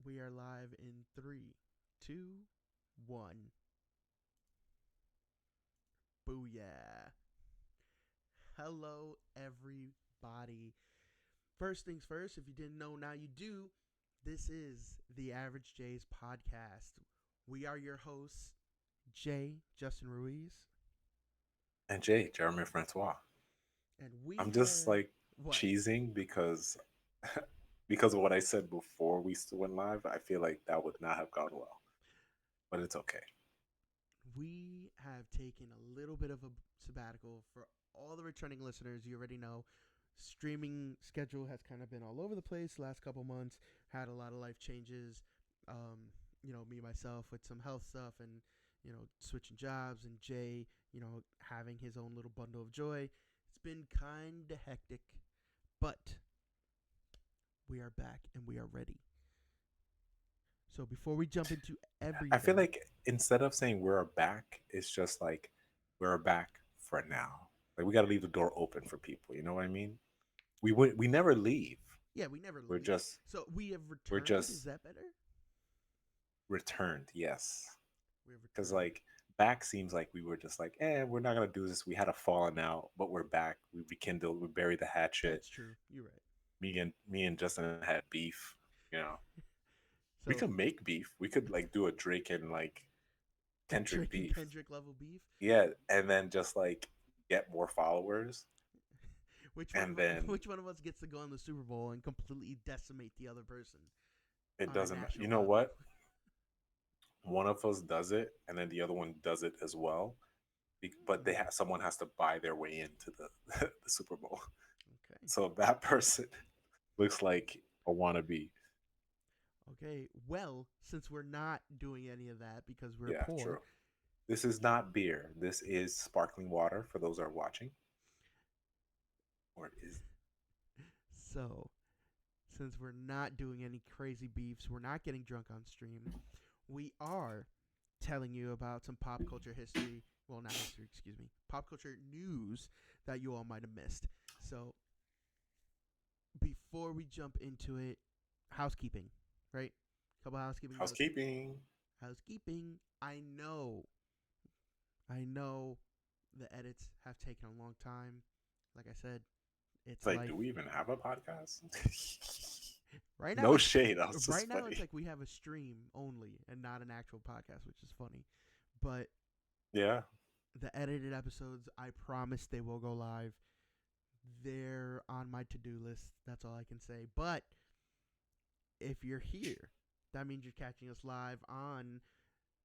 We are live in three, two, one. Booyah. Hello, everybody. First things first, if you didn't know, now you do. This is the Average J's podcast. We are your hosts, Jay, Justin Ruiz, And Jay, Jeremy Francois. and we I'm just have like what? cheesing because because of what I said before we still went live. I feel like that would not have gone well, but it's okay. We have taken a little bit of a sabbatical for all the returning listeners. You already know streaming schedule has kind of been all over the place last couple months. Had a lot of life changes. Me myself with some health stuff and switching jobs, and Jay, having his own little bundle of joy. It's been kind of hectic, but we are back and we are ready. So before we jump into I feel everything, like instead of saying we're back, it's just like we're back for now. Like we got to leave the door open for people. You know what I mean? We never leave. yeah, we never We're leave. just So we have we're returned. Is just that better? returned. Yes, We have because returned. like back seems like we were just like, we're not gonna do this. We had a falling out, but we're back. We rekindled. We buried the hatchet. That's true. You're right. Me and Justin had beef. You know, we could So make beef. We could like do a Drake and like Kendrick Drake and beef. Kendrick level beef. Yeah, and then just like get more followers, Which one and of then which one of us gets to go in the Super Bowl and completely decimate the other person it on a doesn't. You national know level? what? One of us does it, and then the other one does it as well. But Mm, someone has to buy their way into the the Super Bowl. okay. So that person looks like a wannabe. Okay. Well, since we're not doing any of that because we're Yeah, poor, true. This is not beer. This is sparkling water for those that are watching. Or is so since we're not doing any crazy beefs, we're not getting drunk on stream. We are telling you about some pop culture history. Well, not history, excuse me. Pop culture news that you all might have missed. So before we jump into it, housekeeping, right? Couple housekeeping notes. housekeeping. Housekeeping. I know the edits have taken a long time. Like I said, It's it's like, do life. we even have a podcast? Right now No it's shade. That was right just now it's funny. like we have a stream only and not an actual podcast, which is funny. But Yeah. the edited episodes, I promise they will go live. They're on my to-do list. That's all I can say. But if you're here, that means you're catching us live on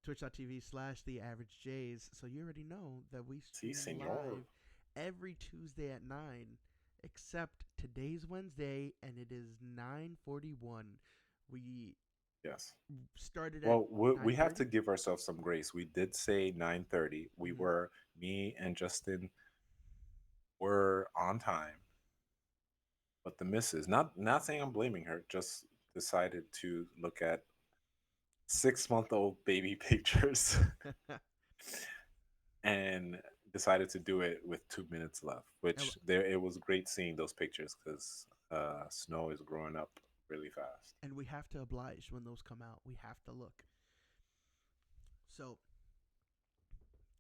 twitch.tv/ the average J's. So you already know that we See, stream senor. live every Tuesday at 9, except today's Wednesday and it is 9:41. We Yes. started at Well, we have to 9:30. give ourselves some grace. We did say 9:30. Mm-hmm. Me and Justin were on time, but the missus, not saying I'm blaming her, just decided to look at 6-month-old baby pictures and decided to do it with 2 minutes left. and, Which there, it was great seeing those pictures because snow is growing up really fast. and we have to oblige when those come out. We have to look. So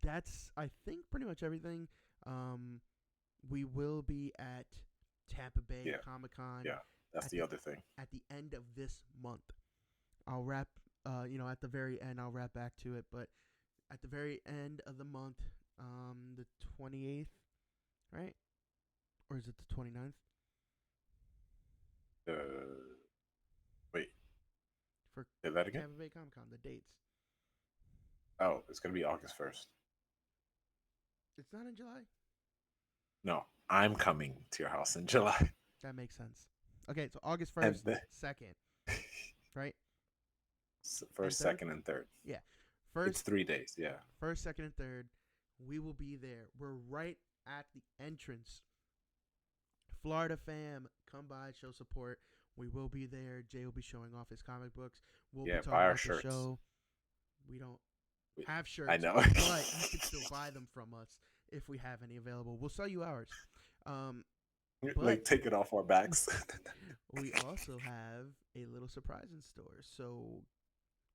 that's, I think, pretty much everything. Um, we will be at Tampa Bay Yeah, Comic Con yeah, that's at the the other thing. at the end of this month. I'll wrap. At the very end, I'll wrap back to it. But at the very end of the month, the 28th, right? Or is it the 29th? Uh, Wait, For say that again. Tampa Bay Comic Con, the dates. Oh, it's gonna be August 1st. It's not in July. No, I'm coming to your house in July. That makes sense. Okay, so August And 1st, 2nd, right? And first, third? second, and third. Yeah. It's First, 3 days. Yeah. first, second, and third. We will be there. We're right at the entrance. Florida fam, come by, show support. We will be there. Jay will be showing off his comic books. We'll be Yeah. talking Buy our about the shirts. show. We don't We, have I shirts, know. but you can still buy them from us if we have any available. We'll sell you ours. Um, But Like take it off our backs. we also have a little surprise in store. So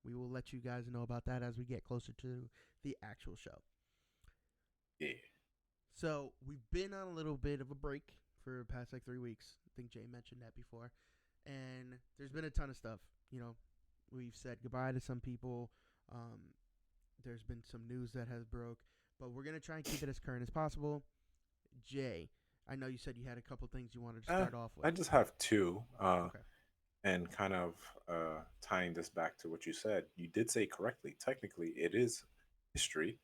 we will let you guys know about that as we get closer to the actual show. Yeah. So we've been on a little bit of a break for the past like 3 weeks. I think Jay mentioned that before. And there's been a ton of stuff. You know, we've said goodbye to some people. Um, there's been some news that has broke, but we're gonna try and keep it as current as possible. Jay, I know you said you had a couple things you wanted to Uh, start off I with. just have two. Okay. And kind of tying this back to what you said, you did say correctly. Technically, it is history.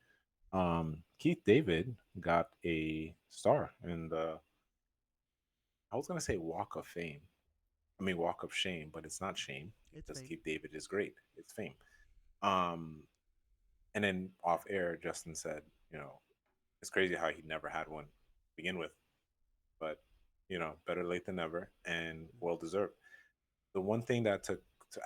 Keith David got a star in the, I was going to say Walk of Fame. I mean, Walk of Shame, but it's not shame It's because fame. Keith David is great. It's fame. Um, and then off air, Justin said, you know, it's crazy how he never had one to begin with, but, better late than never and well deserved. The one thing that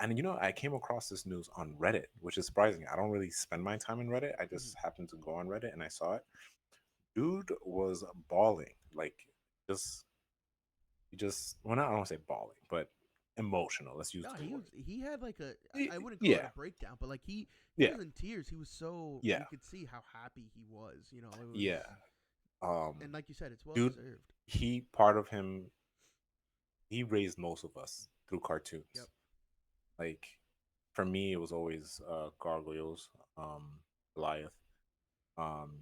and I came across this news on Reddit, which is surprising. I don't really spend my time in Reddit. I Mm-hmm. just happened to go on Reddit and I saw it. Dude was bawling, like just he just well, not I don't want to say bawling, but emotional. Let's use No, the word. he had like a I wouldn't call it a Yeah, breakdown, but like he yeah, was in tears. He was so yeah, you could see how happy he was. You know, it was yeah. and like you said, it's well Dude, deserved. he part of him. He raised most of us through Yep. cartoons. Like for me, it was always Gargoyles, Goliath.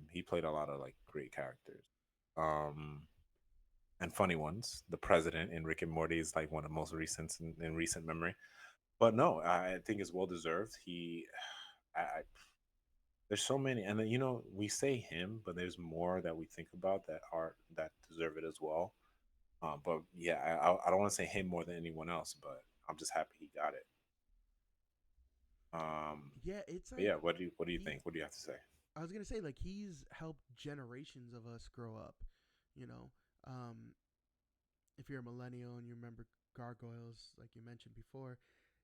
He played a lot of like great characters, um, and funny ones. The president in Rick and Morty is like one of the most recent in recent memory. But no, I think it's well deserved. There's so many, and then we say him, but there's more that we think about that deserve it as well. But yeah, I don't want to say him more than anyone else, but I'm just happy he got it. Yeah, it's But like yeah, what do you he think? What do you have to say? I was gonna say like he's helped generations of us grow up. You know, um, if you're a millennial and you remember Gargoyles, like you mentioned before,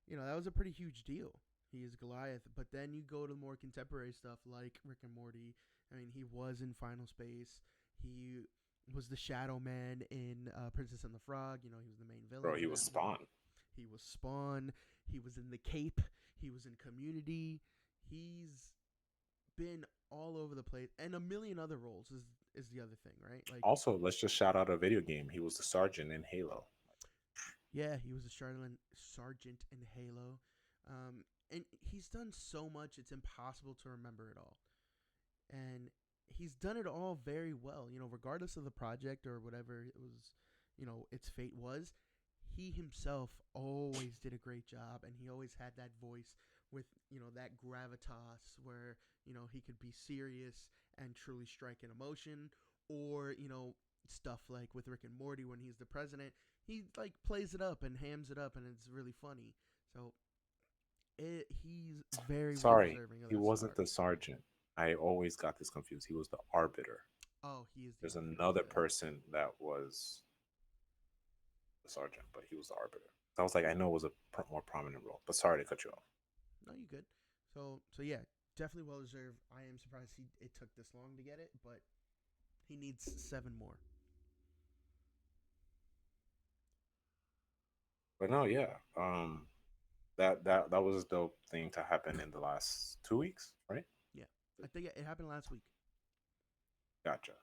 you know that was a pretty huge deal. He is Goliath, but then you go to more contemporary stuff like Rick and Morty. I mean, he was in Final Space. He was the Shadow Man in Princess and the Frog. You know, he was the main villain Bro, in he was that one. Spawn. He was Spawn. He was in The Cape. He was in Community. He's been all over the place, and a million other roles is the other thing, right? Like, Also, let's just shout out a video game. He was the sergeant in Halo. yeah, he was a sergeant in Halo, and he's done so much it's impossible to remember it all. And he's done it all very well. You know, regardless of the project or whatever it was, you know, its fate was. He himself always did a great job, and he always had that voice with that gravitas where he could be serious and truly strike an emotion, or stuff like with Rick and Morty when he's the president, he like plays it up and hams it up, and it's really funny. So he's very well Sorry, deserving of he that wasn't star. the sergeant. I always got this confused. He was the arbiter. Oh, he is the There's arbiter. My another bad. person that was the sergeant, but he was the arbiter. I was like, I know it was a more prominent role, but sorry to cut you off. No, you good. So yeah, definitely well deserved. I am surprised it took this long to get it, but he needs 7 more. But no, yeah, that was a dope thing to happen in the last 2 weeks, right? Yeah, I think it happened last week. Gotcha.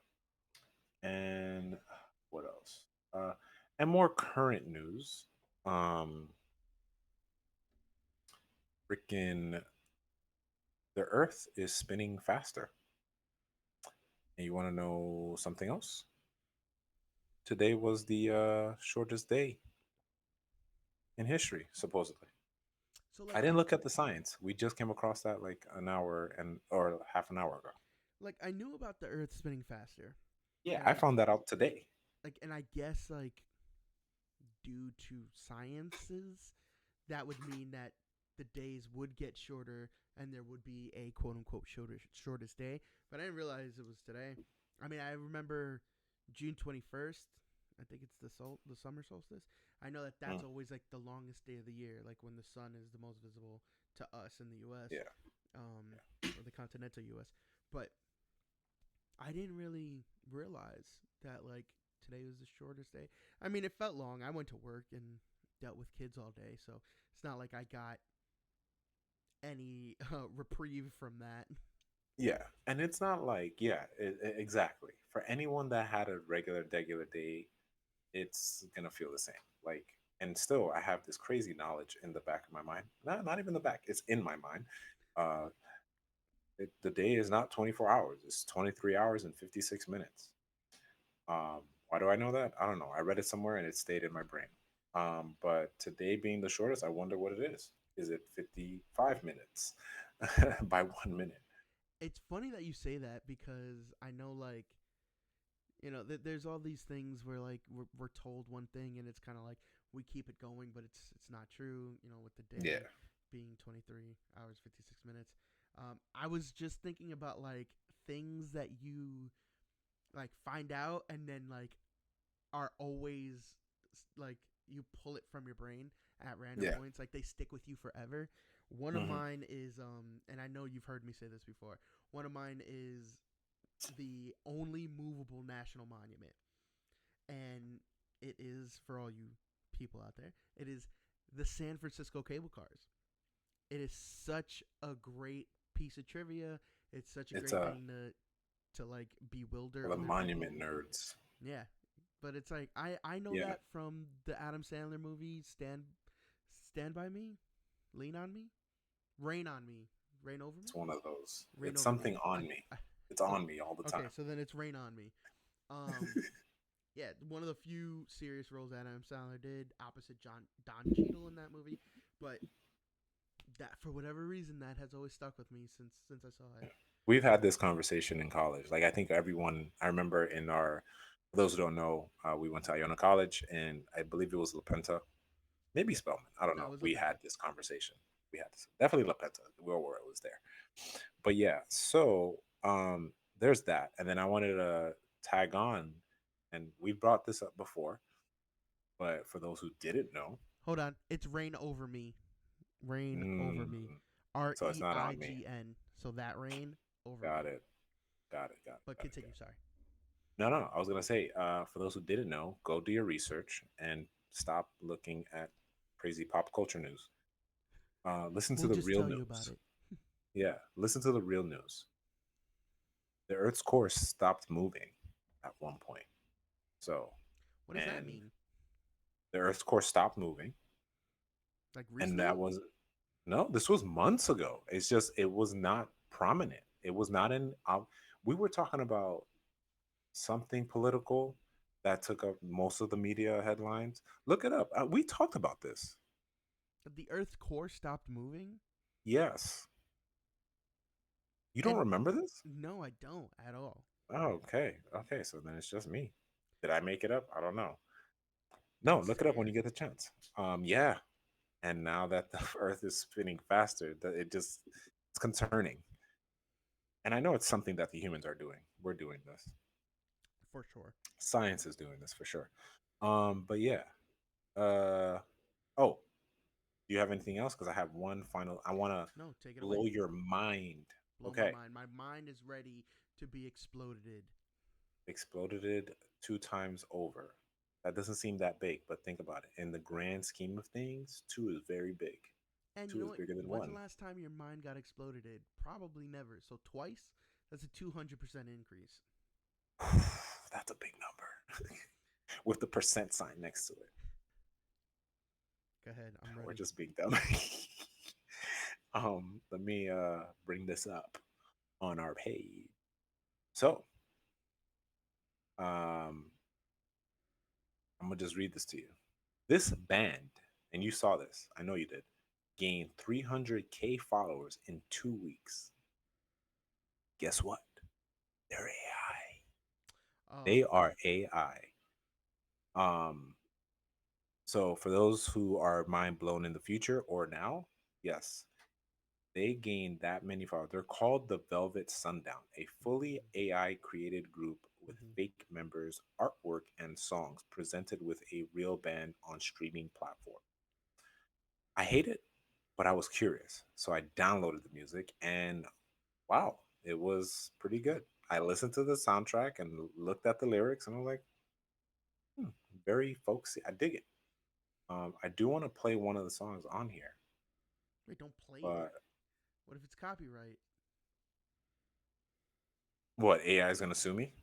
And what else? And more current news. Um, freaking the Earth is spinning faster. And you want to know something else? Today was the shortest day in history, supposedly. So I didn't look at the science. We just came across that like an hour and or half an hour ago. I knew about the Earth spinning faster, Yeah, I and found that out today. and I guess due to sciences, that would mean that the days would get shorter and there would be a quote unquote shortest day. But I didn't realize it was today. I mean, I remember June 21st. I think it's the summer solstice. I know that Mm, that's always like the longest day of the year, like when the sun is the most visible to us in the U.S. yeah. Or the continental U.S. But I didn't really realize that today was the shortest day. I mean, it felt long. I went to work and dealt with kids all day, so it's not like I got any reprieve from that. Yeah, and it's not like yeah, exactly. For anyone that had a regular day, it's gonna feel the same. Like, and still, I have this crazy knowledge in the back of my mind. Not even the back; it's in my mind. Uh, the day is not 24 hours; it's 23 hours and 56 minutes. Why do I know that? I don't know. I read it somewhere and it stayed in my brain. But today being the shortest, I wonder what it is. Is it 55 minutes by 1 minute? It's funny that you say that because I know, like, there's all these things where like we're told one thing and it's kind of like we keep it going, but it's not true. With the Yeah. day being 23 hours 56 minutes. I was just thinking about like things that you like find out and then like are always like you pull it from your brain at random Yeah. points, like they stick with you forever. One of Hmm. mine is and I know you've heard me say this before. One of mine is the only movable national monument, and it is for all you people out there. It is the San Francisco cable cars. It is such a great piece of trivia. It's such a It's great thing to like bewilder for the other monument people. nerds. Yeah, but it's like I know Yeah. that from the Adam Sandler movie Stand by Me, Lean on Me, Rain on Me, Rain over Me, It's one of those. Rain It's over Me. something on I, me. I It's so on me all the okay, time. so then it's Rain on Me. Um, yeah, one of the few serious roles that Adam Sandler did opposite Don Cheadle in that movie, but that for whatever reason that has always stuck with me since I saw it. We've had this conversation in college. Like I think everyone, I remember in our, for those who don't know, we went to Iona College, and I believe it was La Penta, maybe Yeah, Spellman. I don't no, it know. was We had LaPenta. this conversation. We had this definitely La Penta. We all were. It was there. But yeah, so there's that, and then I wanted to tag on, and we brought this up before, but for those who didn't know, Hold on, it's Rain over Me, Rain over mm, Me, R so it's E not I on me. G N. So that Rain over Got Me. it. Got it. Got it. But Got it. Got continue. it. Sorry. No, no, no. I was gonna say, for those who didn't know, go do your research and stop looking at crazy pop culture news. Listen to We'll the just real tell you about news. it. Yeah, listen to the real news. The Earth's course stopped moving at one point. So, What does that and mean? the Earth's course stopped moving, Like and recently? that was no. This was months ago. It's just it was not prominent. It was not in. We were talking about something political that took up most of the media headlines. Look it up. We talked about this. The Earth's core stopped moving? Yes. You don't And remember this? no, I don't at all. Oh, okay. Okay. So then it's just me. Did I make it up? I don't know. No, That's look it up when sad. you get the chance. Yeah. And now that the Earth is spinning faster, that it's concerning. And I know it's something that the humans are doing. We're doing this. For sure. Science is doing this for sure. But yeah. Uh oh, do you have anything else? Because I have one final. I want to No, take it away. blow your mind. Blow my Okay, mind. My mind is ready to be exploded. exploded it 2 times over. That doesn't seem that big, but think about it. In the grand scheme of things, two is very big. And you Two know is what? bigger than When's the one. last time your mind got exploded? Probably never. So twice? That's a 200% increase. That's a big number with the percent sign next to it. Go ahead. I'm We're ready. just being dumb. Let me bring this up on our page. So, um, I'm gonna just read this to you. This band, and you saw this, I know you did, gained 300K followers in 2 weeks. Guess what? They're AI. Oh, They are AI. Um, so for those who are mind blown in the future or now, yes, they gained that many followers. They're called the Velvet Sundown, a fully AI created group with hmm fake members, artwork, and songs presented with a real band on streaming platform. I hate it, but I was curious. So I downloaded the music and wow, it was pretty good. I listened to the soundtrack and looked at the lyrics and I was like, hmm, very folksy. I dig it. I do want to play one of the songs on here, Wait, don't play it. but What if it's copyright? what, AI is gonna sue me?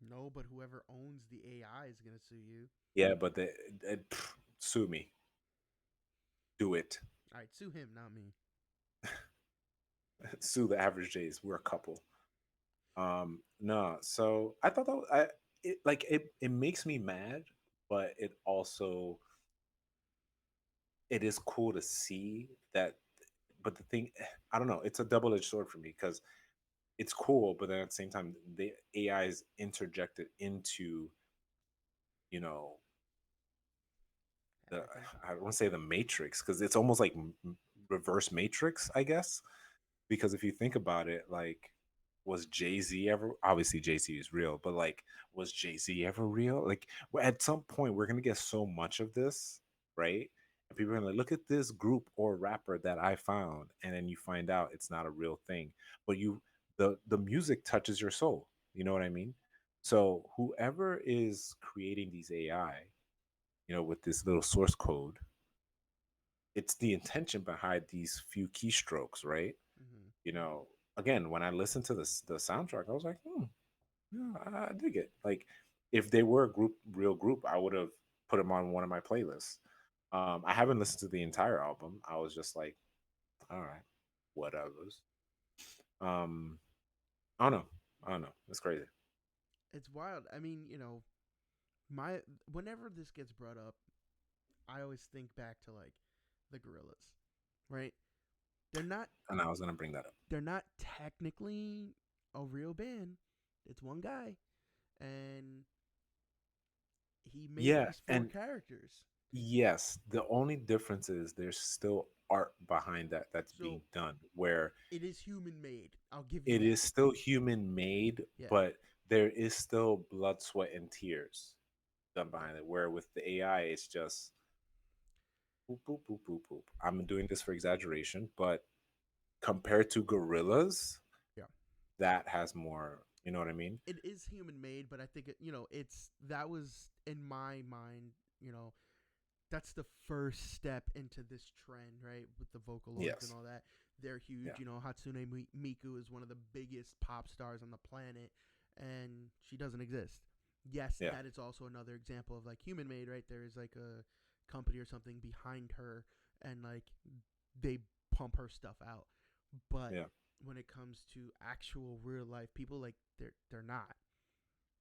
No, but whoever owns the AI is gonna sue you. Yeah, but sue me. Do it. All right, sue him, not me. Sue the average J's. We're a couple. No, so I thought that it makes me mad, but it is cool to see that. But the thing, I don't know, it's a double edged sword for me because it's cool, but then at the same time, the AI is interjected into, you know, the Everything. I don't want to say the matrix because it's almost like reverse matrix, I guess. Because if you think about it, like, was Jay-Z ever, obviously Jay-Z is real, but like, was Jay-Z ever real? Like, at some point, we're gonna get so much of this, right? And people are gonna look at this group or rapper that I found, and then you find out it's not a real thing. But the music touches your soul. You know what I mean? So whoever is creating these AI, with this little source code, it's the intention behind these few keystrokes, right? Hmm. you know, Again, when I listened to the soundtrack, I was like, yeah, I dig it. Like, if they were a real group, I would have put them on one of my playlists. I haven't listened to the entire album. I was just like, all right, whatever. Um, I don't know. I don't know. It's crazy. It's wild. I mean, my whenever this gets brought up, I always think back to like the Gorillas, right? They're not And I was gonna bring that up. they're not technically a real band. It's one guy, and he made Yeah, these four and characters. yes, the only difference is there's still art behind that's being So done, where it is human made. I'll give you it that. is still human made, Yeah, but there is still blood, sweat, and tears done yeah, behind it. Where with the AI, it's just boop, boop, boop, boop, boop. I'm doing this for exaggeration, but compared to gorillas, yeah. that has more. You know what I mean? It is human made, but I think it's that was in my mind. You know, that's the first step into this trend, right? With the Vocaloids and Yes. all that. They're Yeah. huge. Hatsune Miku is one of the biggest pop stars on the planet, and she doesn't exist. Yes, Yeah. that is also another example of like human made, right? There is like a company or something behind her, and like they pump her stuff out. But Yeah. when it comes to actual real life people, like they're not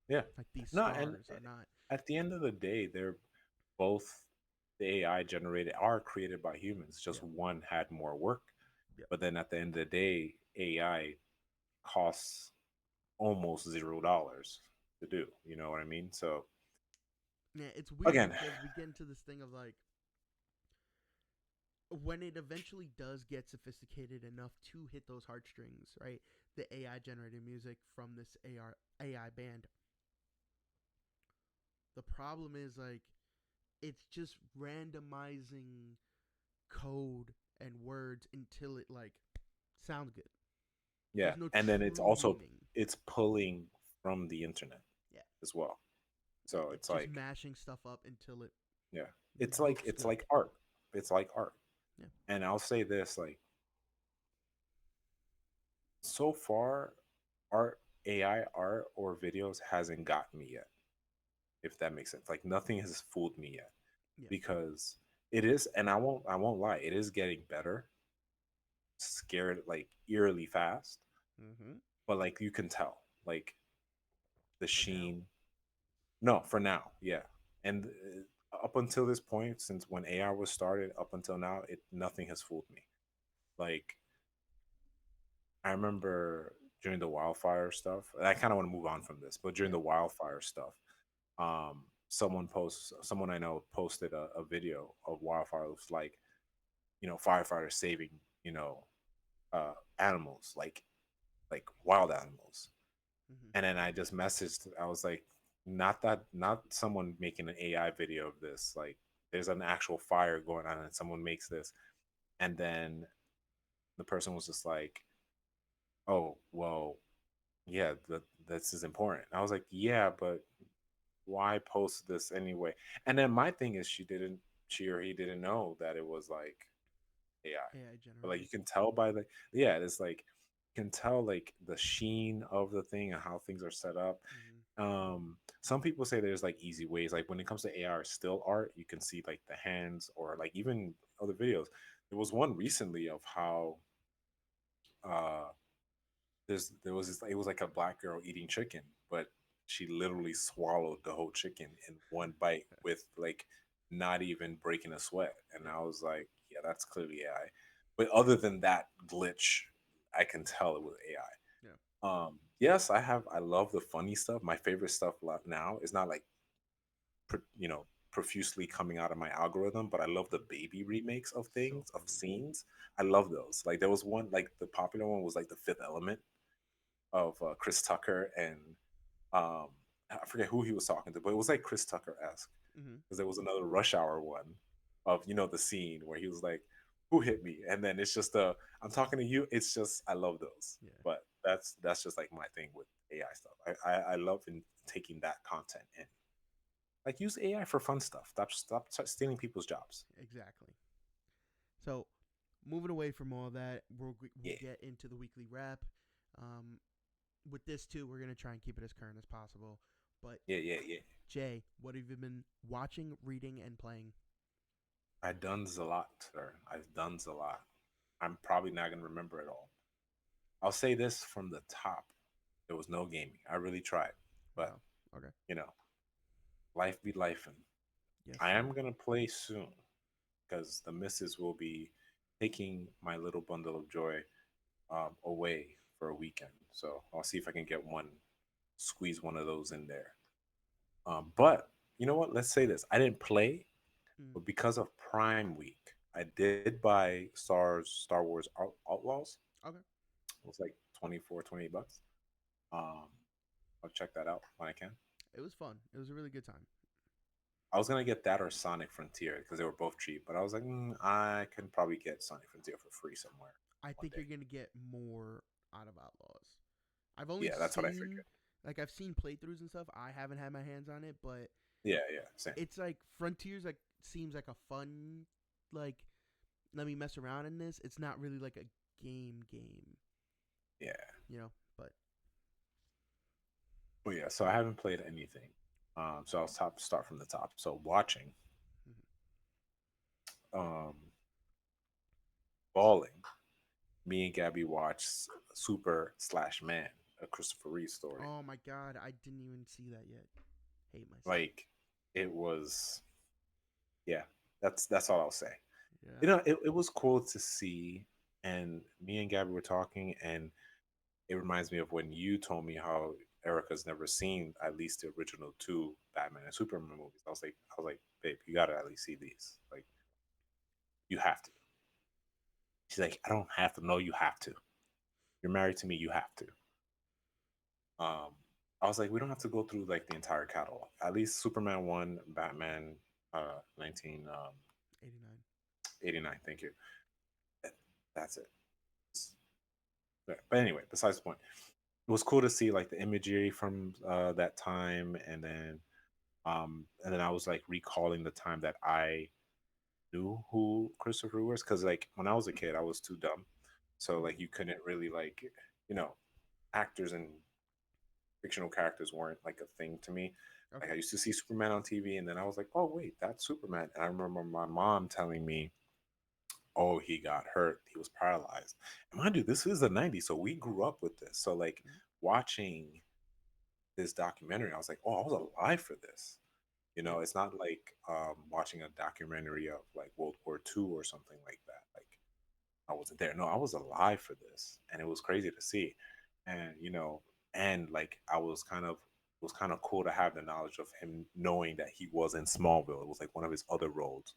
Yeah. like these No, and stars are not. at the end of the day, they're both the AI generated are created by humans. Just Yeah, one had more work, yeah, but then at the end of the day, AI costs almost $0 to do. You know what I mean? So yeah. It's weird again, because we get into this thing of like when it eventually does get sophisticated enough to hit those heartstrings, right? The AI generated music from this AI band. The problem is like it's just randomizing code and words until it like sounds good. yeah, There's no and then it's true also meaning. it's pulling from the internet Yeah, as well. yeah. So It's it's just like, mashing stuff up until it yeah, it's like looks it's good. like art. It's like art. Yeah. And I'll say this, like, so far, art, AI art or videos hasn't gotten me yet, if that makes sense. Like, nothing has fooled me yet, Yeah. because it is, and I won't lie, it is getting better, scared, like, eerily fast, Mm-hmm. but like you can tell, like, the For now. sheen. No, for now, yeah. And up until this point, since when AI was started, up until now, it nothing has fooled me. Like, I remember during the wildfire stuff. And I kind of want to move on from this, but during Yeah. the wildfire stuff, someone I know posted a video of wildfire. It was like, firefighters saving, you know, animals, like wild animals. Mm-hmm. And then I just messaged. I was like, not someone making an AI video of this. Like, there's an actual fire going on, and someone makes this, and then the person was just like, "Oh, well, yeah, this is important." I was like, "Yeah, but why post this anyway? And then my thing is she or he didn't know that it was like AI. AI But like generated. you can tell by the yeah, it's like you can tell like the sheen of the thing and how things are set up. Hmm. Some people say there's like easy ways. Like when it comes to AI or still art, you can see like the hands or like even other videos. There was one recently of how uh there was this, it was like a black girl eating chicken, but she literally swallowed the whole chicken in one bite with like not even breaking a sweat. And Yeah. I was like, yeah, that's clearly AI. But other than that glitch, I can tell it was AI. Yeah. Yes, I love the funny stuff. My favorite stuff now is not like you know profusely coming out of my algorithm, but I love the Mhm. baby remakes of So things of funny. scenes. I love those. Like there was one, like the popular one was like the Fifth Element of Chris Tucker and um, I forget who he was talking to, but it was like Chris Tucker esque Hmm. because there was another Rush Hour one of the scene where he was like, "Who hit me?" And then it's just I'm talking to you. It's just I love those, Yeah. but that's just like my thing with AI stuff. I love in taking that content in. Like use AI for fun stuff. Stop stealing people's jobs. Exactly. So, moving away from all that, we'll Yeah, get into the weekly wrap. Um, with this too, we're gonna try and keep it as current as possible. But yeah, yeah, yeah. Jay, what have you been watching, reading, and playing? I done a lot, sir. I've done a lot. I'm probably not gonna remember it all. I'll say this from the top. There was no gaming. I really tried. But, Wow. Okay. you know, life be life. And Yes, I am sir. going to play soon because the missus will be taking my little bundle of joy away for a weekend. So I'll see if I can get squeeze one of those in there. But you know what? Let's say this. I didn't play, Mm, but because of Prime Week, I did buy Star Wars Outlaws. okay. It was like 24, 28 bucks. Um, I'll check that out when I can. It was fun. It was a really good time. I was gonna get that or Sonic Frontier because they were both cheap, but I was like, I can probably get Sonic Frontier for free somewhere I one think day. you're gonna get more out of Outlaws. I've only Yeah, that's what I seen figured. I've seen playthroughs and stuff. I haven't had my hands on it, but Yeah, yeah, same. it's like Frontiers like seems like a fun like let me mess around in this. It's not really like a game, Yeah, but but yeah. So I haven't played anything. So I'll start from the top. So watching, mhm. um, balling. Me and Gabby watched Super Slash Man, a Christopher Reeve story. Oh my god, I didn't even see that yet. Hate myself. Like it was, yeah. That's all I'll say. Yeah. It was cool to see, and me and Gabby were talking, and it reminds me of when you told me how Erica's never seen at least the original two Batman and Superman movies. I was like, babe, you gotta at least see these. Like, you have to. She's like, I don't have to. No, you have to. You're married to me. You have to. Um, I was like, we don't have to go through like the entire catalog. At least Superman one, Batman, 89. 1989. Thank you. That's it. But anyway, besides the point, it was cool to see like the imagery from that time, and then I was like recalling the time that I knew who Christopher was because like when I was a kid, I was too dumb, so like Mhm. you couldn't really like you know actors and fictional characters weren't like a thing to me. Like Okay. I used to see Superman on TV, and then I was like, oh wait, that's Superman. And I remember my mom telling me, oh, he got hurt, he was paralyzed. And mind you, this is the '90s, so we grew up with this. So like Mhm. watching this documentary, I was like, oh, I was alive for this. Yeah. It's not like watching a documentary of like World War II or something like that. Like I wasn't there. No, I was alive for this, and it was crazy to see. And and like it was kind of cool to have the knowledge of him knowing that he was in Smallville. It was like one of his other roles.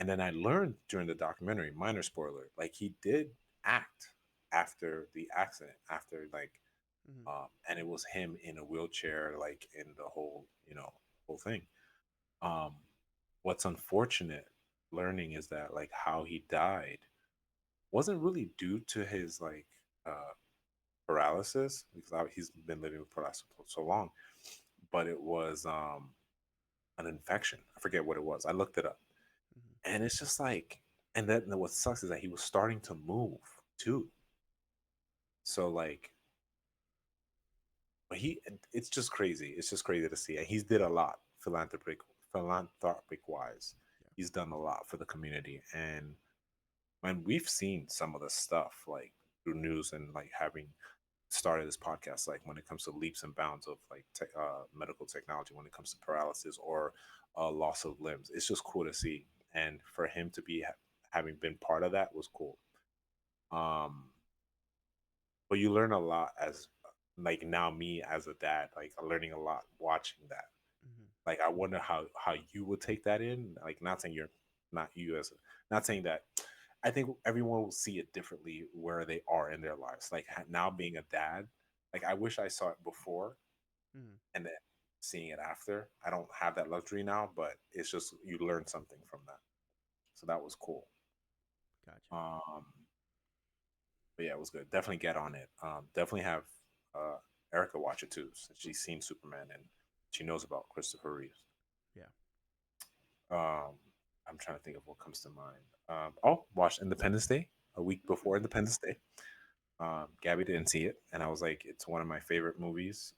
And then I learned during the documentary, minor spoiler, like he did act after the accident, after like Mhm. and it was him in a wheelchair, like in the whole thing. Um, what's unfortunate learning is that like how he died wasn't really due to his like paralysis because he's been living with paralysis for so long, but it was an infection. I forget what it was. I looked it up, Hmm. and it's just like, and then what sucks is that he was starting to move too. So like, but it's just crazy. It's just crazy to see. And he's did a lot philanthropic wise. Yeah. He's done a lot for the community, and when we've seen some of the stuff like through news and like having started this podcast, like when it comes to leaps and bounds of like medical technology, when it comes to paralysis or loss of limbs, it's just cool to see. And for him to be having been part of that was cool. Um, but you learn a lot as like now me as a dad, like learning a lot watching that. Hmm. Like I wonder how you would take that in. Like not saying you're not you as not saying that. I think everyone will see it differently where they are in their lives. Like now being a dad, like I wish I saw it before Hmm. and then seeing it after. I don't have that luxury now, but it's just you learn something from that. So that was cool. Gotcha. Um, but yeah, it was good. Definitely get on it. Definitely have uh, Erica watch it too. Since she's seen Superman and she knows about Christopher Reeves. Yeah. Um, I'm trying to think of what comes to mind. Oh, watched Independence Day a week Mm. before Independence Day. Gabby didn't see it, and I was like, it's one of my favorite movies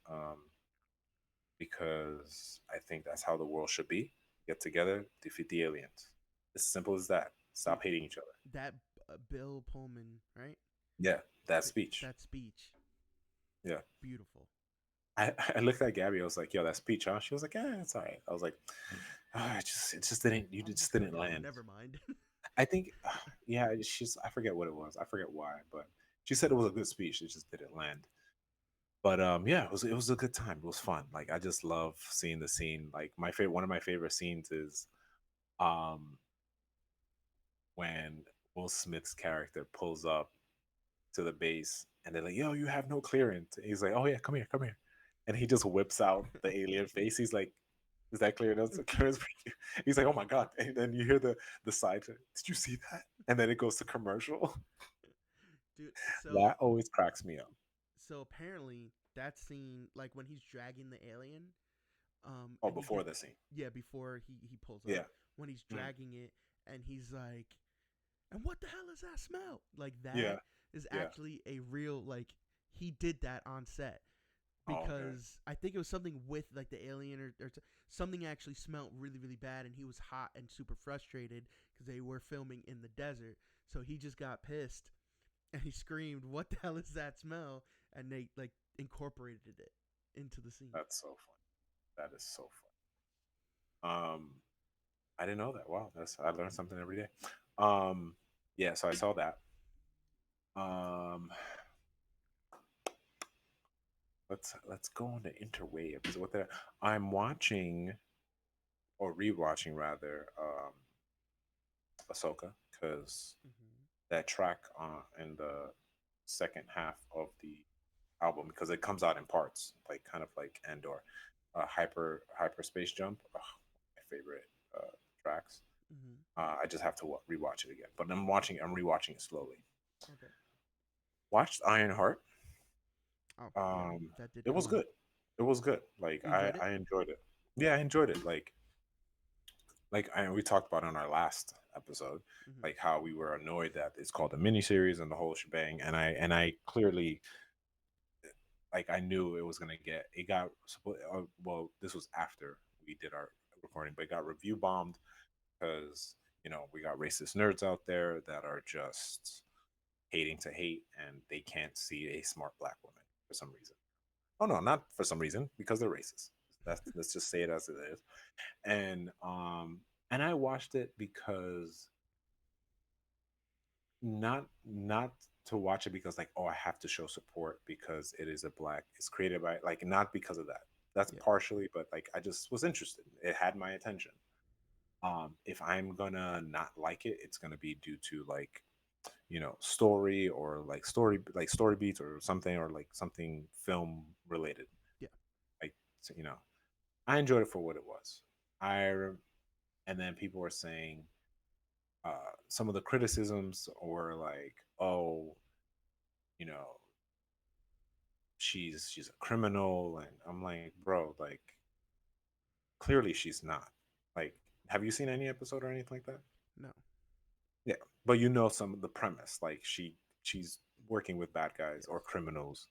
because I think that's how the world should be. Get together, defeat the aliens. As simple as that. Dude, Stop hating each other. that Bill Pullman, right? Yeah, that Th- speech. that speech, Yeah. beautiful. I looked at Gabby. I was like, "Yo, that speech, huh?" She was like, "Yeah, it's all right." I was like, it just didn't. You I'm just just gonna didn't go. land." Never mind. I think, yeah, I forget what it was. I forget why, but she said it was a good speech. It just didn't land. But yeah, it was a good time. It was fun. Like I just love seeing the scene. Like one of my favorite scenes is um when Will Smith's character pulls up to the base and they're like, "Yo, you have no clearance." And he's like, "Oh yeah, come here, come here," and he just whips out the alien face. He's like, "Is that clear? That's clearance for you." He's like, "Oh my god!" And then you hear the side. Did you see that? And then it goes to commercial. Dude, That always cracks me up. so apparently that scene, like when he's dragging the alien, Oh, and you before get, the scene. yeah, before he pulls up, Yeah. when he's Mm. dragging it, and he's like, and what the hell is that smell? Like that Yeah. is Yeah. actually a real, like, he did that on set Oh, okay. because I think it was something with like the alien, or something actually smelled really really bad, and he was hot and super frustrated because they were filming in the desert. So he just got pissed and he screamed, "What the hell is that smell?" And they like incorporated it into the scene. That's so funny. That is so funny. I didn't know that. Wow, that's I learned something every day. Um, yeah, so I saw that. Um, let's go on the interwebs. What the I'm watching or rewatching rather, Ahsoka because Mm-hmm. that track in the second half of the album because it comes out in parts, like kind of like Andor, hyperspace jump. Ugh, my favorite tracks. Mm-hmm. I just have to rewatch it again, but I'm rewatching it slowly. Okay. Watched Ironheart. Oh yeah, Um, that did it was come out. good. It was good. Like You I enjoyed it? I enjoyed it. Yeah, I enjoyed it. We talked about on our last episode, Mm-hmm. like how we were annoyed that it's called a miniseries and the whole shebang, and I clearly like I knew it was gonna get it got well. This was after we did our recording, but it got review bombed because we got racist nerds out there that are just hating to hate and they can't see a smart black woman for some reason. Oh no, not for some reason, because they're racist. Let's just say it as it is. And and I watched it because not to watch it because like, oh, I have to show support because it is a black, it's created by, like, not because of that. That's Yeah. partially, but like I just was interested. It had my attention. If I'm gonna not like it, it's gonna be due to like story or like story beats or something, or like something film related. Yeah. Like, so, I enjoyed it for what it was. I and then people were saying some of the criticisms were like, oh, you know, she's a criminal, and I'm like, bro, like clearly she's not. Like, have you seen any episode or anything like that? No. Yeah, but you know some of the premise. Like she's working with bad guys or Yes. criminals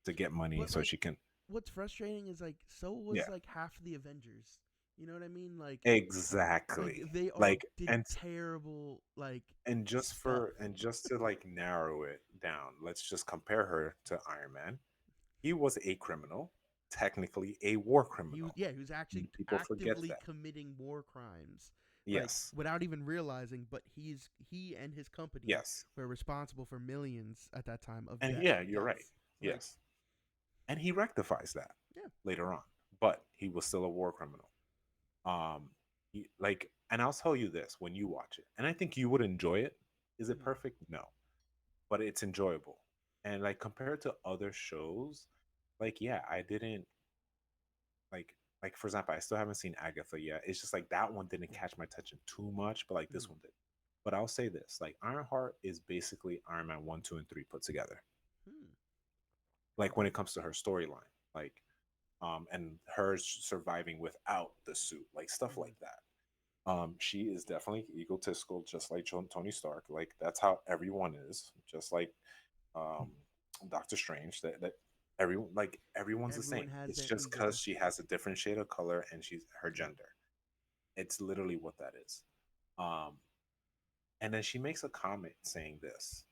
to get money But so like, she can. what's frustrating is like so was Yeah, like half of the Avengers. You know what I mean? Like exactly. they all Like did terrible like and just stuff. for and just to like narrow it down, let's just compare her to Iron Man. He was a criminal, technically a war criminal. He was actually People forget actively that. committing war crimes, like Yes, without even realizing. But he and his company yes, were responsible for millions at that time of and yeah, you're right. deaths. Like, Yes, and he rectifies that yeah. later on, but he was still a war criminal. Um, and I'll tell you this: when you watch it, and I think you would enjoy it. Is it Mhm. perfect? No, but it's enjoyable. And like compared to other shows, like yeah, I didn't like for example, I still haven't seen Agatha yet. It's just like that one didn't Yeah. catch my attention too much, but like this Mhm. one did. But I'll say this: like Ironheart is basically Iron Man 1, 2, and 3 put together. Hmm. Like when it comes to her storyline, like and her surviving without the suit, like stuff Mhm. like that. She is definitely egotistical, just like Tony Stark. Like that's how everyone is, just like um, Doctor Strange. That everyone like everyone's the Everyone same. has It's their just because ego. she has a different shade of color and she's her Mhm. gender. It's literally what that is. Um, and then she makes a comment saying this,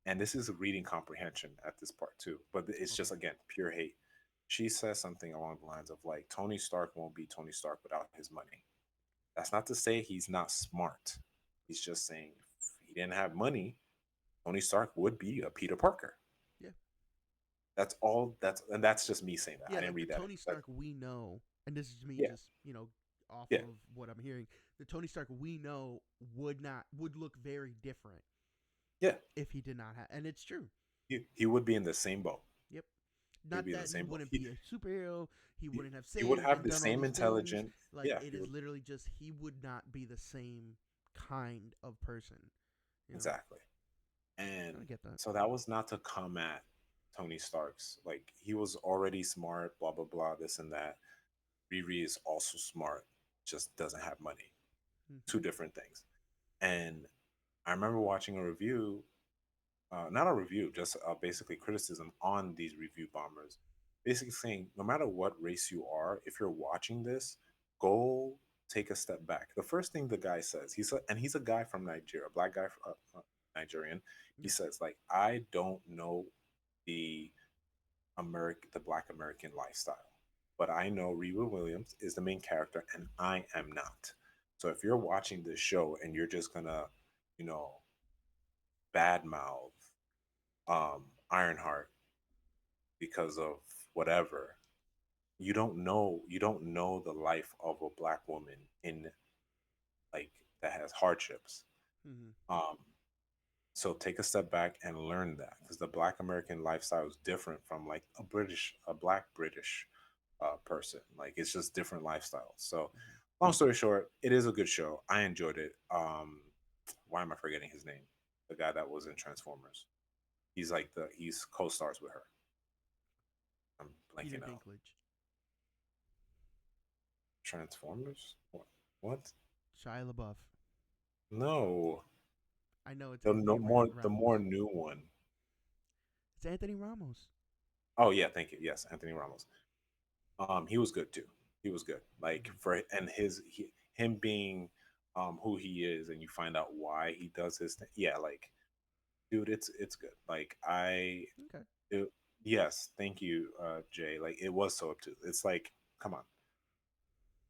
and this is reading comprehension at this part too, but it's Okay. just again pure hate. She says something along the lines of like Tony Stark won't be Tony Stark without his money. That's not to say he's not smart. He's just saying if he didn't have money, Tony Stark would be a Peter Parker. Yeah. That's all. That's just me saying that. Yeah, I didn't like the read that. Tony Like Stark we know, and this is me yeah, just, off yeah, of what I'm hearing. The Tony Stark we know would look very different yeah. if he did not have, and it's true. He would be in the same boat. Yep. He would Not be in the that he same boat. wouldn't be a superhero, he He, wouldn't have he would saved have and the done all same these things. intelligent. Like Yeah, it he is would literally just he would not be the same kind of person. You know, exactly. And I get that. so that was not to come at Tony Stark's. Like he was already smart. Blah blah blah. This and that. Riri is also smart. Just doesn't have money. Mm-hmm. Two different things. And I remember watching a review, not a review, just basically criticism on these review bombers, basically saying no matter what race you are, if you're watching this, go take a step back. The first thing the guy says, he's a guy from Nigeria, a black guy, Nigerian. He Yep. says like, I don't know the the Black American lifestyle, but I know Reba Williams is the main character, and I am not. So if you're watching this show and you're just gonna, you know, badmouth Ironheart because of whatever, you don't know the life of a black woman in like that has hardships. Mm-hmm. Um, so take a step back and learn that because the Black American lifestyle is different from like a Black British person. Like it's just different lifestyles. So Mm-hmm. long story short, it is a good show. I enjoyed it. Why am I forgetting his name? The guy that was in Transformers. He's co-stars with her. I'm Peter blanking out. Dinklage, Transformers? What? What? Shia LaBeouf. No. I know it's The no Anthony more the Ramos. more new one. It's Anthony Ramos. Oh yeah, thank you. Yes, Anthony Ramos. He was good too. He was good. Like Mm-hmm. for and him being who he is and you find out why he does his thing. Yeah, like dude, it's good. Like Okay. it, yes, thank you, Jay. Like it was so obtuse. It's like, come on.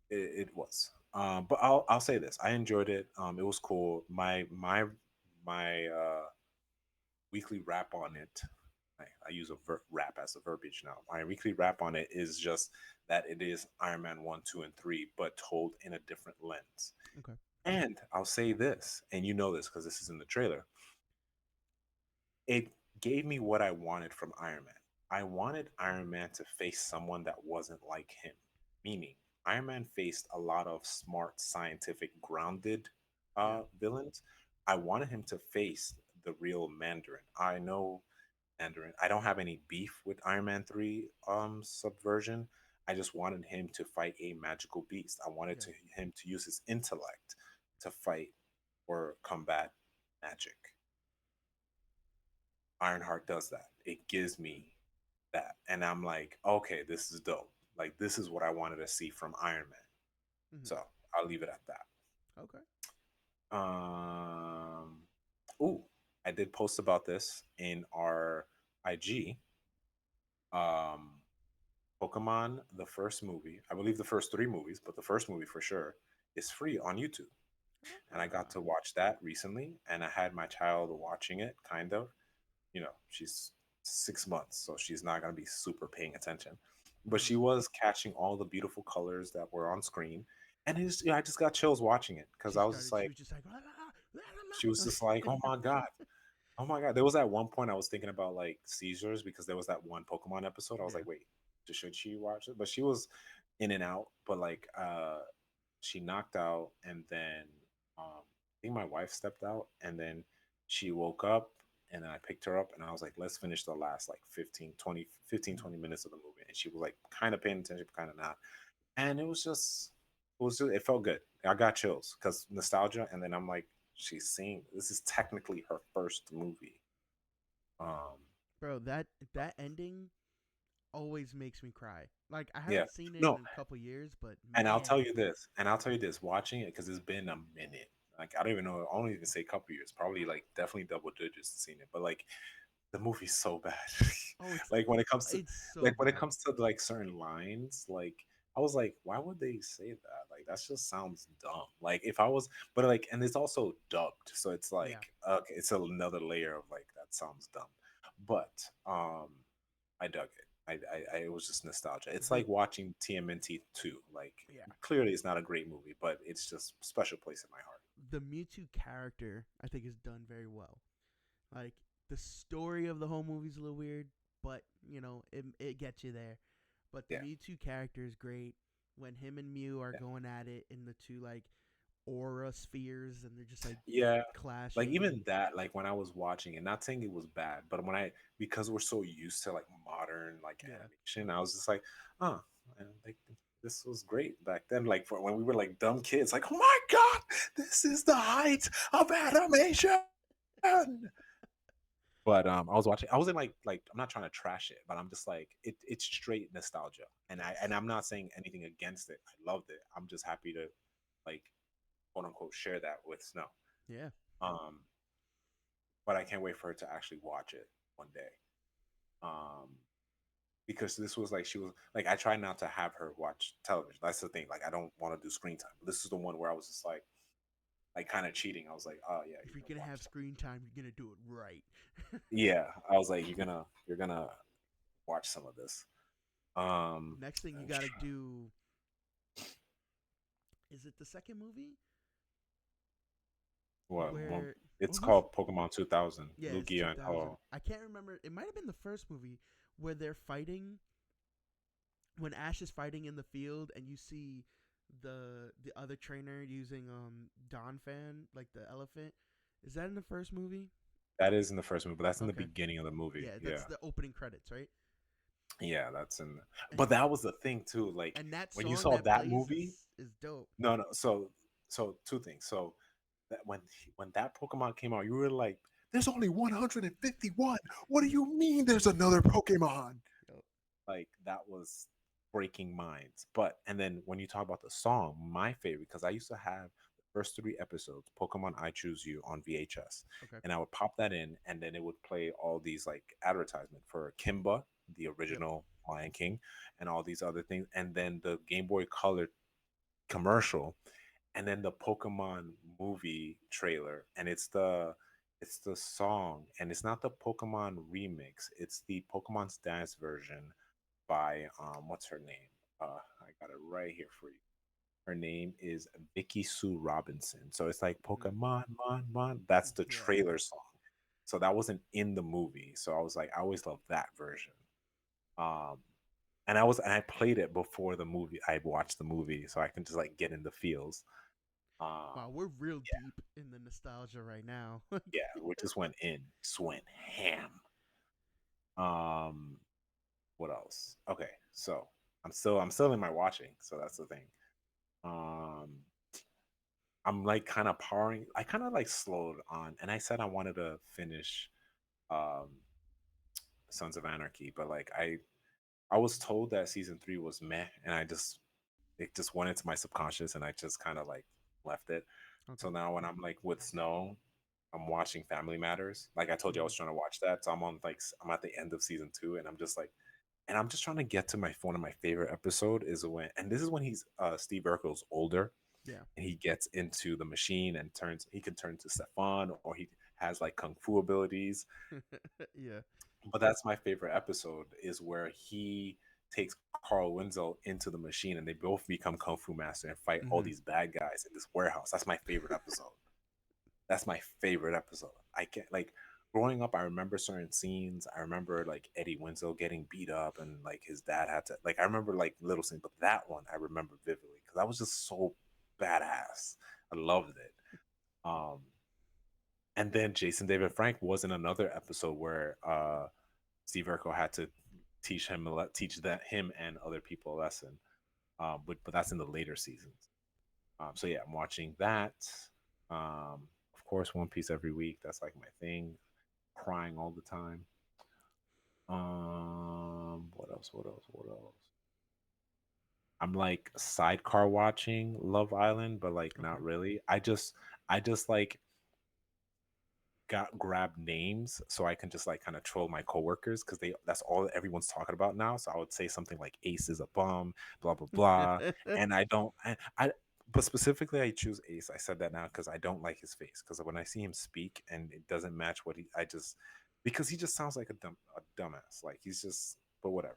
It was. But I'll say this. I enjoyed it. It was cool. My weekly wrap on it. I use wrap as a verbiage now. My weekly wrap on it is just that it is Iron Man 1, 2, and 3, but told in a different lens. Okay. And I'll say this, and you know this because this is in the trailer. It gave me what I wanted from Iron Man. I wanted Iron Man to face someone that wasn't like him, meaning Iron Man faced a lot of smart, scientific, grounded Yeah. villains. I wanted him to face the real Mandarin. I know Mandarin. I don't have any beef with Iron Man 3 subversion. I just wanted him to fight a magical beast. I wanted Yeah. him to use his intellect to fight or combat magic. Ironheart does that. It gives me that. And I'm like, okay, this is dope. Like, this is what I wanted to see from Iron Man. Hmm. So I'll leave it at that. Okay. Um, ooh, I did post about this in our IG. Um, Pokemon, the first movie, I believe the first three movies, but the first movie for sure is free on YouTube. And I got Ah. to watch that recently, and I had my child watching it, kind of. She's 6 months, so she's not going to be super paying attention. But Hmm. she was catching all the beautiful colors that were on screen. And I just got chills watching it because She I was just started. She like, was just like. she was just like, oh my God. Oh my God. There was at one point I was thinking about like seizures because there was that one Pokemon episode. I was Yeah. like, wait, should she watch it? But she was in and out. But like, she knocked out, and then I think my wife stepped out, and then she woke up, and then I picked her up, and I was like, let's finish the last like 15 20 Hmm. minutes of the movie. And she was like kind of paying attention, kind of not. And it felt good. I got chills because nostalgia. And then I'm like, she's seeing this is technically her first movie. Um, Bro, that ending always makes me cry. Like I yeah, haven't seen it in no, a couple years, but and man, I'll tell you this, watching it because it's been a minute. Like I don't even know. I don't even say couple years. Probably like definitely double digits seen it. But like the movie's so bad. oh, it's like it's so when it bad. comes to like certain lines, like I was like, why would they say that? Like that just sounds dumb. Like if I was, but like, and it's also dubbed, so it's Yeah. like okay, it's another layer of like that sounds dumb. But I dug it. It was just nostalgia. It's The like watching TMNT 2. Like yeah, clearly it's not a great movie, but it's just special place in my heart. the Mewtwo character I think is done very well. Like the story of the whole movie's a little weird, but it gets you there. But the Yeah. Mewtwo character is great. When him and Mew are Yeah. going at it in the two like aura spheres, and they're just like Yeah. Like clashing, and even that, like when I was watching it, not saying it was bad, but because we're so used to like modern like yeah, animation, I was just like, oh, man, like this was great back then. Like for when we were like dumb kids, like, oh my God, this is the height of animation. But I was watching. I wasn't like I'm not trying to trash it, but I'm just like it's straight nostalgia, and yes, I'm not saying anything against it. I loved it. I'm just happy to like quote unquote share that with Snow. yeah. Um, but I can't wait for her to actually watch it one day. Um, because this was like she was like I try not to have her watch television. That's the thing. Like I don't want to do screen time. But this is the one where I was just like kind of cheating. I was like, oh yeah, If you're you're gonna gonna have watch that. screen time, you're gonna do it right. Yeah, I was like, you're gonna watch some of this. Next thing you I'm gotta trying- do is it the second movie what where it's what was called Pokemon 2000, yeah, it's Lugia and 2000. Ho. I can't remember. It might have been the first movie where they're fighting when Ash is fighting in the field and you see the other trainer using Donphan like the elephant. Is that in the first movie? That is in the first movie, but that's in the Okay. beginning of the movie. Yeah, that's Yeah, the opening credits, right? yeah, that's in. And But that was the thing too. Like that when you song saw that that plays movie, is dope. no, no. So two things. So that when that Pokemon came out, you were like, "There's only 151. What do you mean? There's another Pokemon?" Yo, Like that was breaking minds. But and then when you talk about the song, my favorite because I used to have the first three episodes, Pokemon I Choose You on VHS, okay. and I would pop that in, and then it would play all these like advertisement for Kimba, the Yep. original Lion King, and all these other things, and then the Game Boy Color commercial, and then the Pokemon movie trailer, and it's the song, and it's not the Pokemon remix, it's the Pokemon's Dance version by what's her name? I got it right here for you. Her name is Vicky Sue Robinson. So it's like Hmm. Pokemon Mon. That's the Yeah. trailer song. So that wasn't in the movie. So I was like, I always love that version. Um, and I played it before the movie. I watched the movie, so I can just like get in the feels. Um, Wow, we're real deep in the nostalgia right now. yeah, we just went ham. Um, what else? Okay, so I'm still in my watching, so that's the thing. Um, I'm like kind of powering. I kind of like slowed on, and I said I wanted to finish um Sons of Anarchy, but like I was told that season three was meh, and it just went into my subconscious, and I just kind of like left it. Okay. So now when I'm like with Snow, I'm watching Family Matters. Like I told you, I Mm-hmm. was trying to watch that, so I'm at the end of season two, and I'm just like, and I'm just trying to get to my one of my favorite episode is when, and this is when he's Steve Urkel's older, Yeah. and he gets into the machine and he can turn to Stefan, or he has like kung fu abilities. Yeah. But that's my favorite episode is where he takes Carl Winslow into the machine and they both become kung fu master and fight all Mm-hmm. these bad guys in this warehouse. That's my favorite episode. That's my favorite episode. I can't like growing up. I remember certain scenes. I remember like Eddie Winslow getting beat up and like his dad had to like. I remember like little scenes, but that one I remember vividly because that was just so badass. I loved it. Um, and then Jason David Frank was in another episode where Steve Urkel had to teach that him and other people a lesson. But that's in the later seasons. So yeah, I'm watching that. Of course, One Piece every week. That's like my thing. Crying all the time. What else? What else? What else? I'm like sidecar watching Love Island, but like Okay. not really. I just like got grab names so I can just like kind of troll my coworkers because that's all everyone's talking about now. So I would say something like Ace is a bum, blah blah blah, and I don't. But specifically, I choose Ace. I said that now because I don't like his face. Because when I see him speak and it doesn't match what I just because he just sounds like a dumbass. Like he's just, but whatever.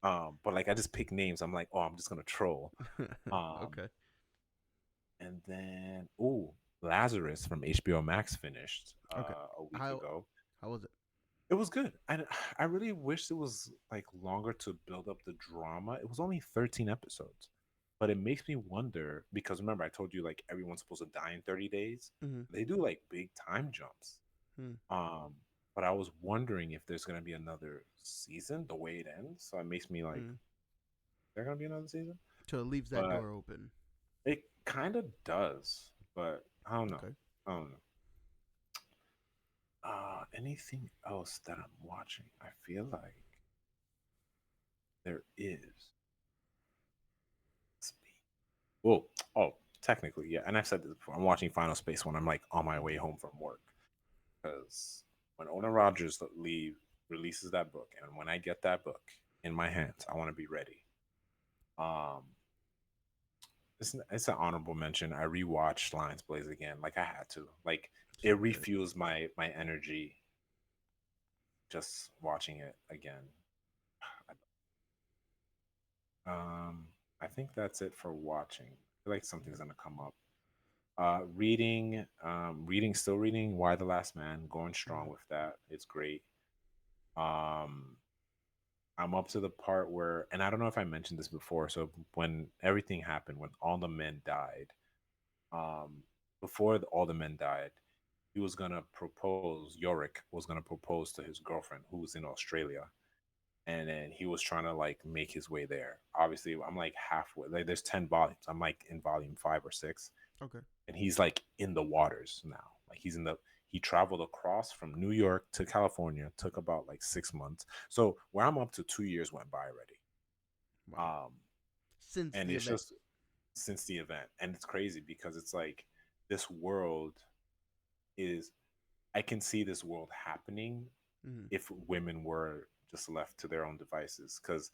But like I just pick names. I'm like, oh, I'm just gonna troll. Um, Okay. and then Lazarus from HBO Max finished Okay. a week How ago. how was it? It was good. I really wish it was like longer to build up the drama. It was only 13 episodes. But it makes me wonder because remember I told you like everyone's supposed to die in 30 days. Mm-hmm. They do like big time jumps. Hmm. Um but I was wondering if there's going to be another season the way it ends. So it makes me like Hmm. there going to be another season? So it leaves that But door open. it kind of does, but I don't know. Okay. I don't know. Anything else that I'm watching? I feel like there is. Well, oh, technically, yeah. And I've said this before. I'm watching Final Space when I'm like on my way Mm-hmm. home from work because when Ona Rogers releases that book, and when I get that book in my hands, I want to be ready. Um, it's an honorable mention. I rewatched Lions Blaze again, like I had to. Like it So good. refuels my energy just watching it again. Um, I think that's it for watching. I feel like something's gonna come up. Still reading Why the Last Man, going Mm-hmm. strong with that. It's great. Um, I'm up to the part where, and I don't know if I mentioned this before. So when everything happened, when all the men died, um, before all the men died, he was gonna propose. Yorick was gonna propose to his girlfriend, who was in Australia, and then he was trying to like make his way there. Obviously, I'm like halfway. Like there's 10 volumes. I'm like in volume 5 or 6 Okay. and he's like in the waters now. Like he traveled across from New York to California. Took about like 6 months. So where I'm up to 2 years went by already. Wow. Um, Since and the it's event. just since the event, and it's crazy because it's like this world is. I can see this world happening Mm-hmm. if women were just left to their own devices because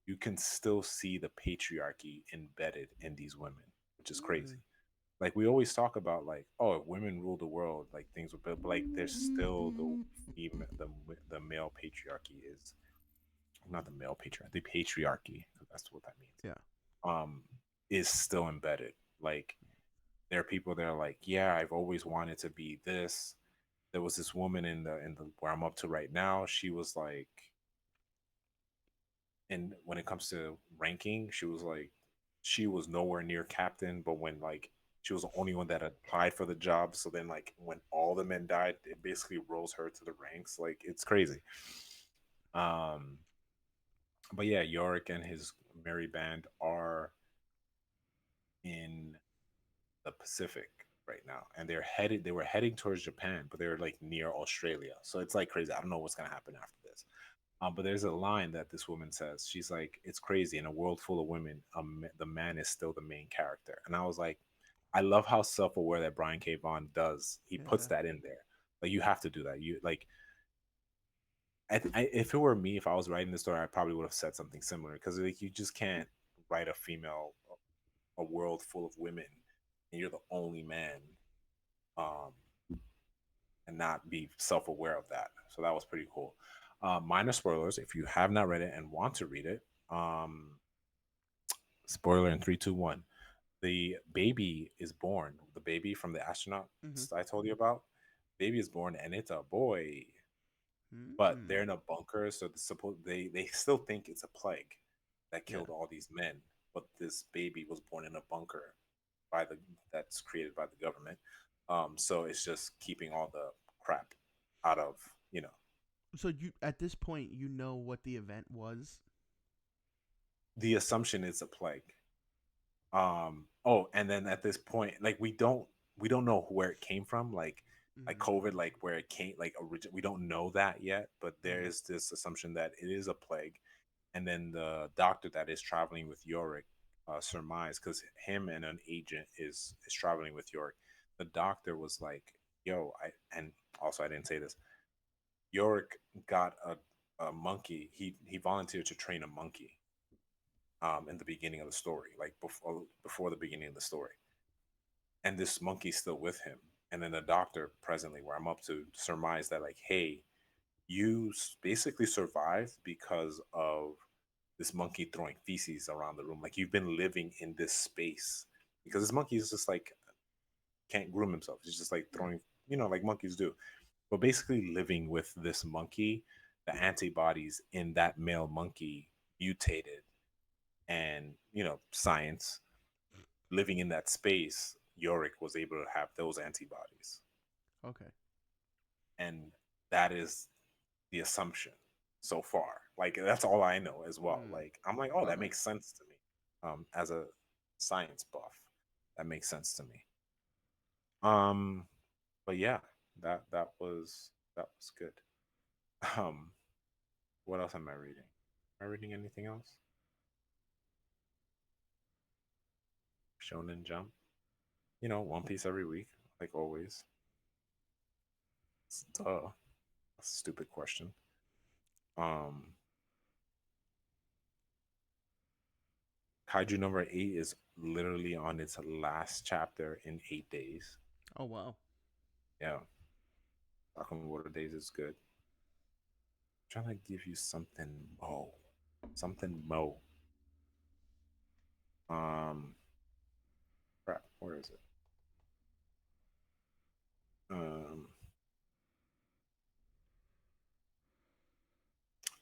you can still see the patriarchy embedded in these women, which is crazy. Like we always talk about like, oh, if women ruled the world, like things would be, but like there's still the male patriarchy is not the male patriarchy, the patriarchy, that's what that means. Yeah. Um, is still embedded. Like there are people that are like, yeah, I've always wanted to be this. There was this woman in the where I'm up to right now. She was like, and when it comes to ranking, she was like, she was nowhere near captain, but when like she was the only one that applied for the job. So then like when all the men died, it basically rose her to the ranks. Like it's crazy. Um, But yeah, Yorick and his merry band are in the Pacific right now, and they were heading towards Japan, but they're like near Australia. So it's like crazy. I don't know what's gonna happen after this. But there's a line that this woman says. She's like, "It's crazy in a world full of women, the man is still the main character." And I was like, I love how self-aware that Brian K. Vaughan does. He puts Yeah. that in there. Like you have to do that. You like, if it were me, if I was writing the story, I probably would have said something similar because like you just can't write a world full of women, and you're the only man, um, and not be self-aware of that. So that was pretty cool. Minor spoilers if you have not read it and want to read it. Spoiler in three, two, one. The baby is born. The baby from the astronaut Mm-hmm. I told you about. Baby is born and it's a boy, but Mm. they're in a bunker, so they still think it's a plague that Yeah. killed all these men. But this baby was born in a bunker by the that's created by the government. So it's just keeping all the crap out of you know So you at this point you know what the event was. the assumption is a plague. Oh, and then at this point, like we don't know where it came from, like Mm-hmm. COVID, like where it came, like we don't know that yet, but there Mm-hmm. is this assumption that it is a plague. And then the doctor that is traveling with Yorick surmise because him and an agent is traveling with Yorick. The doctor was like, "Yo, I," and also I didn't say this. Yorick got a monkey. He volunteered to train a monkey in the beginning of the story, like before the beginning of the story, and this monkey's still with him. And then the doctor presently, where I'm up to, surmise that like, hey, you basically survived because of this monkey throwing feces around the room. Like you've been living in this space because this monkey is just like can't groom himself. He's just like Yeah. throwing, like monkeys do. But basically living with this monkey, the antibodies in that male monkey mutated, and science living in that space, Yorick was able to have those antibodies. Okay. And that is the assumption so far. Like that's all I know as well. Mm. Like I'm like, oh, All that right. makes sense to me. As a science buff, that makes sense to me. Um, but yeah, that was good. Um, what else am I reading? Am I reading anything else? Shonen Jump. One Piece every week, like always. Duh. That's a stupid question. Um, Kaiju number 8 is literally on its last chapter in 8 days. Oh wow. Yeah, Talking Water Days is good. I'm trying to give you something mo. Something mo. Um, Crap, where is it? Um,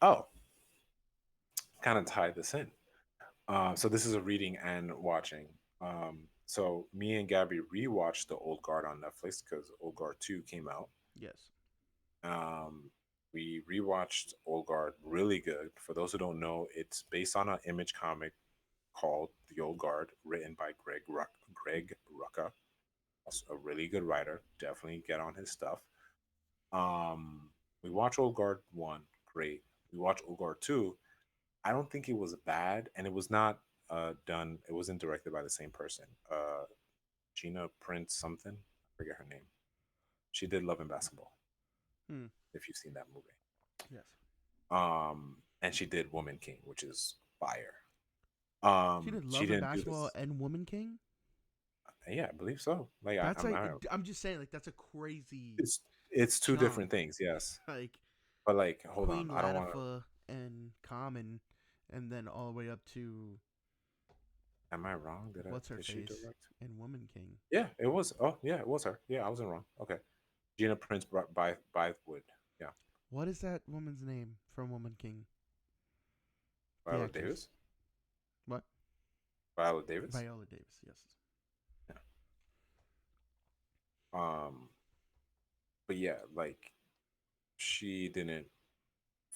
oh, kind of tie this in. So this is a reading and watching. So me and Gabby rewatched The Old Guard on Netflix because Old Guard 2 came out. Yes. Um, we rewatched Old Guard, really good. For those who don't know, it's based on an Image comic called The Old Guard, written by Greg Rucka, a really good writer. Definitely get on his stuff. Um, we watched Old Guard 1, great. We watched Old Guard 2. I don't think it was bad, and it was not done. It wasn't directed by the same person. Gina Prince something. I forget her name. She did Love and Basketball. Hmm. If you've seen that movie. Yes. And she did Woman King, which is fire. She did She Love and didn't do Basketball this. and Woman King. Yeah, I believe so. Like That's like I I'm just saying like that's a crazy it's two jump. different things, yes. Like But like, hold on, Queen I don't want to. Latifah and Common, and then all the way up to Am I wrong? what's her Did she face direct? and Woman King. Yeah, it was. Oh, yeah, it was her. Yeah, I wasn't wrong. Okay, Gina Prince by Bythewood. Yeah, What is that woman's name from Woman King? The Viola actress. Davis. What? Viola Davis. Viola Davis. Yes. Yeah. Um, but yeah, like she didn't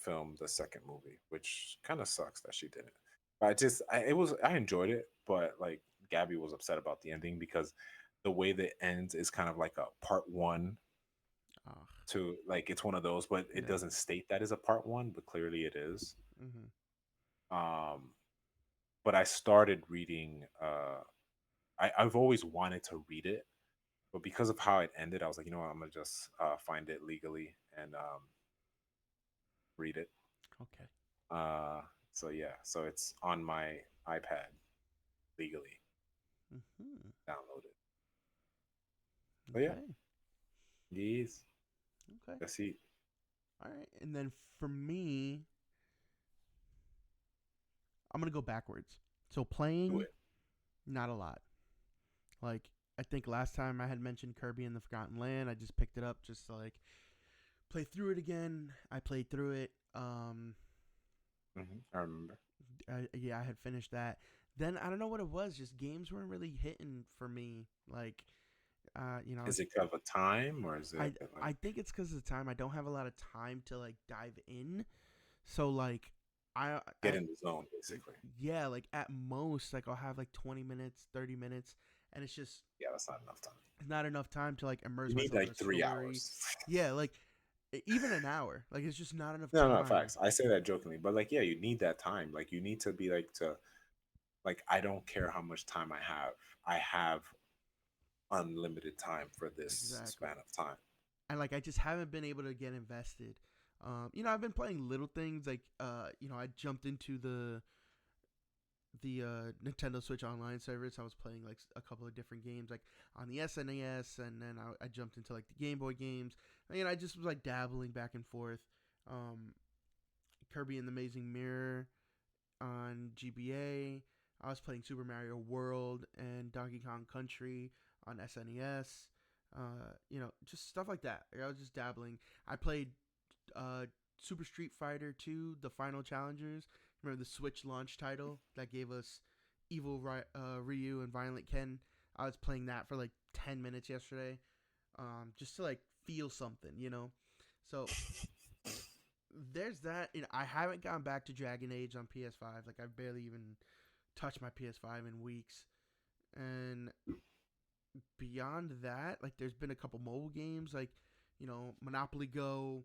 film the second movie, which kind of sucks that she didn't. But I enjoyed it, but like Gabby was upset about the ending because the way that it ends is kind of like a part one Ugh. to like it's one of those, but it Yeah. doesn't state that as a part one, but clearly it is. Mhm. Um, but I started reading. I've always wanted to read it, but because of how it ended, I was like, you know what, I'm gonna just find it legally and read it. Okay. Uh, so yeah, so it's on my iPad legally Mhm. downloaded. So yeah, Okay. yes, Okay. that's it. All right. And then for me, I'm gonna go backwards. So Do playing, it. not a lot. Like I think last time I had mentioned Kirby and the Forgotten Land. I just picked it up just to like play through it again. I played through it. I remember. Yeah, I had finished that. Then I don't know what it was. Just games weren't really hitting for me. Like, Is it kind of a time or is it I like I think it's because of the time. I don't have a lot of time to like dive in. So like, I get at in the zone basically? yeah, like at most, like I'll have like 20 minutes, 30 minutes, and it's just Yeah, that's not enough time. not enough time to like You immerse need myself in a like three story. hours. Yeah, like even an hour. Like it's just not enough No, no, time. facts. I say that jokingly, but like, yeah, you need that time. Like, you need to be like to like. I don't care how much time I have. I have unlimited time for this Exactly. span of time. And like I just haven't been able to get invested. I've been playing little things like I jumped into the Nintendo Switch Online service. I was playing like a couple of different games, like on the SNES, and then I jumped into like the Game Boy games. I just was like dabbling back and forth. Um, Kirby and the Amazing Mirror on GBA. I was playing Super Mario World and Donkey Kong Country on SNES. Just stuff like that. I was just dabbling. I played uh, Super Street Fighter 2, the Final Challengers. Remember the Switch launch title that gave us Evil Ryu and Violent Ken? I was playing that for like 10 minutes yesterday, just to like feel something. So there's that. I haven't gone back to Dragon Age on PS5. Like I've barely even touched my PS5 in weeks. And beyond that, like there's been a couple mobile games like Monopoly Go,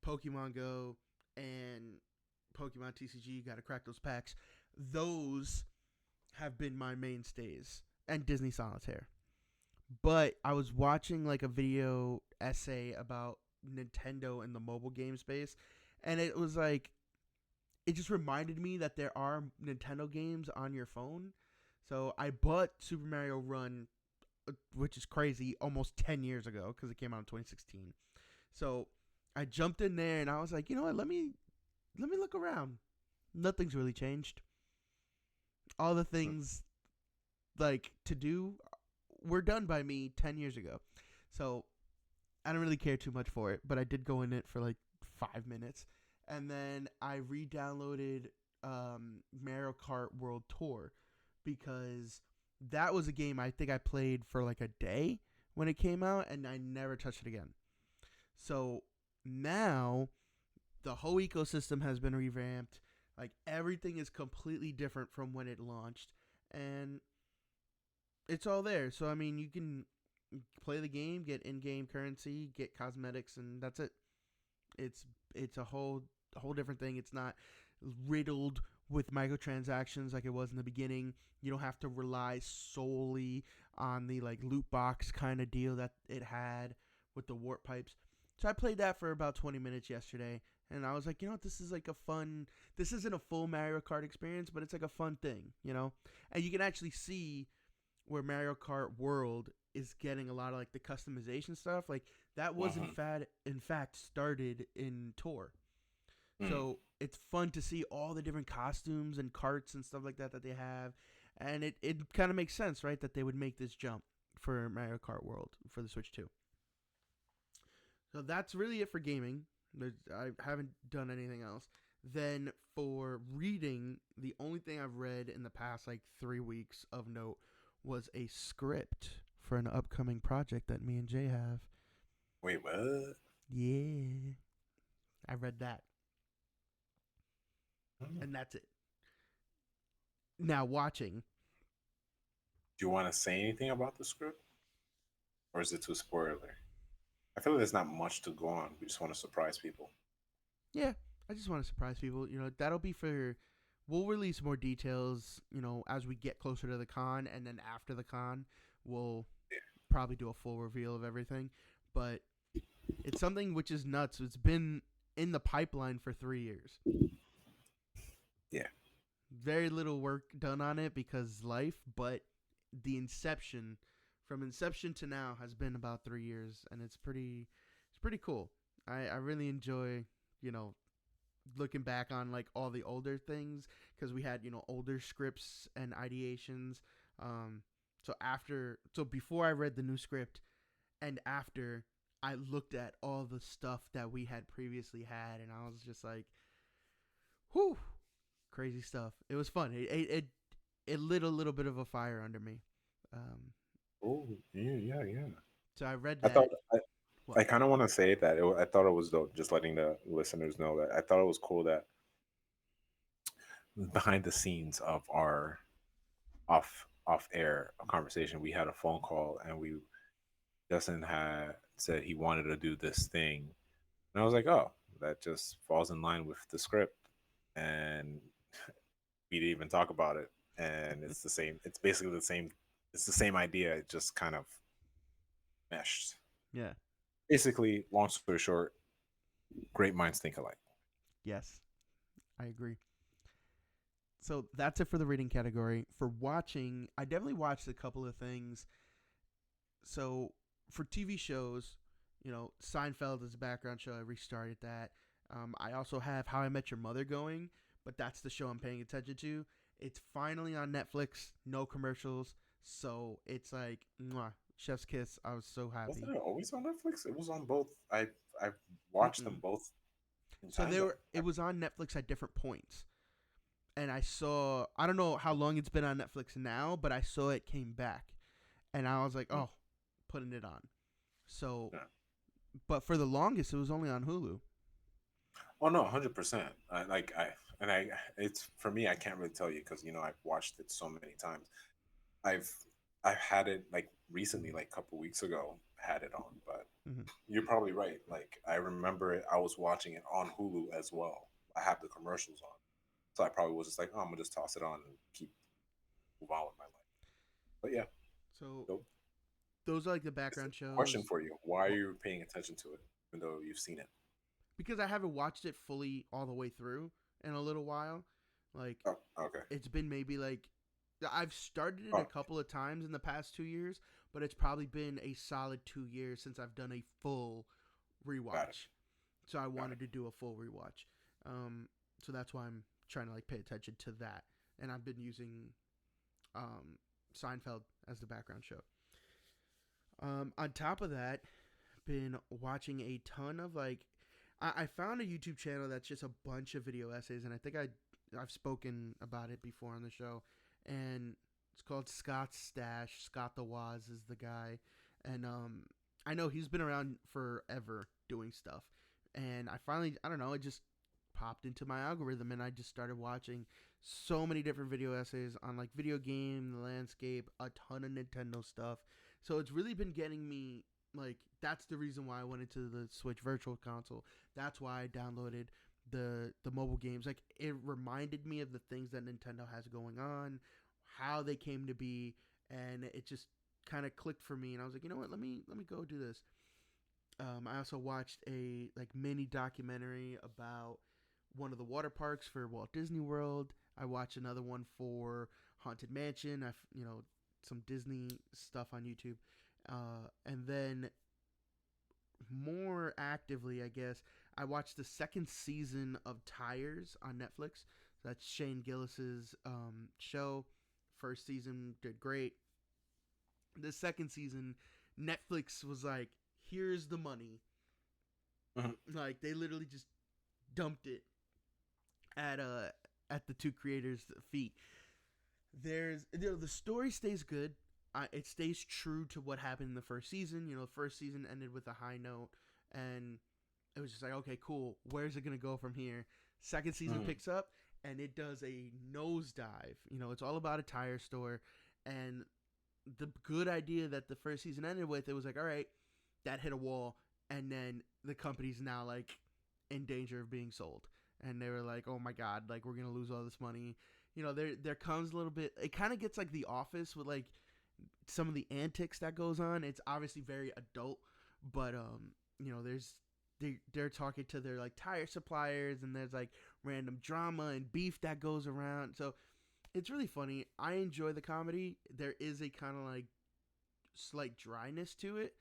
Pokemon Go, and Pokemon TCG. You got to crack those packs. Those have been my mainstays, and Disney Solitaire. But I was watching like a video essay about Nintendo and the mobile game space, and it was like it just reminded me that there are Nintendo games on your phone. So I bought Super Mario Run, which is crazy, almost 10 years ago because it came out in 2016. So I jumped in there and I was like, you know what? Let me look around. Nothing's really changed. All the things like to do were done by me 10 years ago. So I don't really care too much for it, but I did go in it for like 5 minutes. And then I re downloaded Mario Kart World Tour because that was a game I think I played for like a day when it came out and I never touched it again. So now the whole ecosystem has been revamped. Like everything is completely different from when it launched. And it's all there. So I mean, you can play the game, get in-game currency, get cosmetics, and that's it. It's it's a whole different thing. It's not riddled with microtransactions like it was in the beginning. You don't have to rely solely on the like loot box kind of deal that it had with the warp pipes. So I played that for about 20 minutes yesterday, and I was like, you know what, this is like a fun. This isn't a full Mario Kart experience, but it's like a fun thing. And you can actually see where Mario Kart World is getting a lot of like the customization stuff. Like that was in Mm-hmm. fact started in Tour. Mm. So it's fun to see all the different costumes and carts and stuff like that they have. And it kind of makes sense, right, that they would make this jump for Mario Kart World for the Switch 2. So that's really it for gaming. I haven't done anything else. Then for reading, the only thing I've read in the past like 3 weeks of note was a script for an upcoming project that me and Jay have. Wait, what? Yeah, I read that. Mm. and that's it. Now watching, Do you want to say anything about the script, or is it too spoiler? I feel like there's not much to go on. We just want to surprise people. yeah, I just want to surprise people. That'll be for. We'll release more details, as we get closer to the con, and then after the con, we'll Yeah. probably do a full reveal of everything. But it's something which is nuts. It's been in the pipeline for 3 years. Yeah. Very little work done on it because life, but the from inception to now, has been about 3 years, and it's pretty cool. I really enjoy, you know, looking back on like all the older things because we had older scripts and ideations. Um, so before I read the new script and after I looked at all the stuff that we had previously had, and I was just like, whew, crazy stuff. It was fun. It lit a little bit of a fire under me. Um, Oh, yeah, yeah, yeah. so I read I thought that. I What? kind of want to say that I thought it was dope. Just letting the listeners know that I thought it was cool that behind the scenes of our off air conversation, we had a phone call and Justin had said he wanted to do this thing, and I was like, oh, that just falls in line with the script, and we didn't even talk about it, and it's the same. It's basically the same. It's the same idea. It just kind of meshed. Yeah. Basically, long story short, great minds think alike. Yes, I agree. So that's it for the reading category. For watching, I definitely watched a couple of things. So for TV shows, Seinfeld is a background show. I restarted that. I also have How I Met Your Mother going, but that's the show I'm paying attention to. It's finally on Netflix, no commercials. So it's like, mwah, chef's kiss. I was so happy. Wasn't it always on Netflix? It was on both. I watched them Mm-mm. both in So time zone. it was on Netflix at different points. And I don't know how long it's been on Netflix now, but I saw it came back. And I was like, Mm, oh, putting it on. So, yeah. but for the longest, it was only on Hulu. Oh no, 100%. I it's for me. I can't really tell you because I've watched it so many times. I've I've had it like recently, like a couple weeks ago, had it on. But Mm-hmm. you're probably right. Like I remember it. I was watching it on Hulu as well. I have the commercials on, so I probably was just like, oh, I'm gonna just toss it on and keep move on with my life. But yeah, So so those are like the background question shows. for you: why are Well, you paying attention to it, even though you've seen it? because I haven't watched it fully all the way through in a little while. Like, Oh, okay. it's been maybe like I've started it a Oh, couple of times in the past 2 years, but it's probably been a solid 2 years since I've done a full got it. rewatch. So I Got it. wanted to do a full rewatch. So that's why I'm trying to like pay attention to that. And I've been using um, Seinfeld as the background show. On top of that, been watching a ton of like I found a YouTube channel that's just a bunch of video essays, and I think I've spoken about it before on the show, and it's called Scott's Stash. Scott the Waz is the guy, and I know he's been around forever doing stuff, and I don't know, it just popped into my algorithm, and I just started watching so many different video essays on like video game, the landscape, a ton of Nintendo stuff. So it's really been getting me like that's the reason why I went into the Switch Virtual Console. That's why I downloaded the mobile games. Like it reminded me of the things that Nintendo has going on, how they came to be, and it just kind of clicked for me. And I was like, you know what? Let me go do this. I also watched a like mini documentary about one of the water parks for Walt Disney World. I watched another one for Haunted Mansion. I've some Disney stuff on YouTube, and then more actively, I guess, I watched the second season of Tires on Netflix. That's Shane Gillis's show. First season did great. The second season, Netflix was like, "Here's the money." Mhm. Like they literally just dumped it at at the two creators' feet. The story stays good. It stays true to what happened in the first season. The first season ended with a high note, and it was just like, okay, cool. Where's it gonna go from here? Second season Mhm. picks up, and it does a nosedive. You know, it's all about a tire store, and the good idea that the first season ended with, it was like, all right, that hit a wall, and then the company's now like in danger of being sold, and they were like, oh my god, like we're gonna lose all this money. You know, there comes a little bit. It kind of gets like The Office with like some of the antics that goes on. It's obviously very adult, but you know, they're talking to their like tire suppliers, and there's like random drama and beef that goes around. So it's really funny. I enjoy the comedy. There is a kind of like slight dryness to it,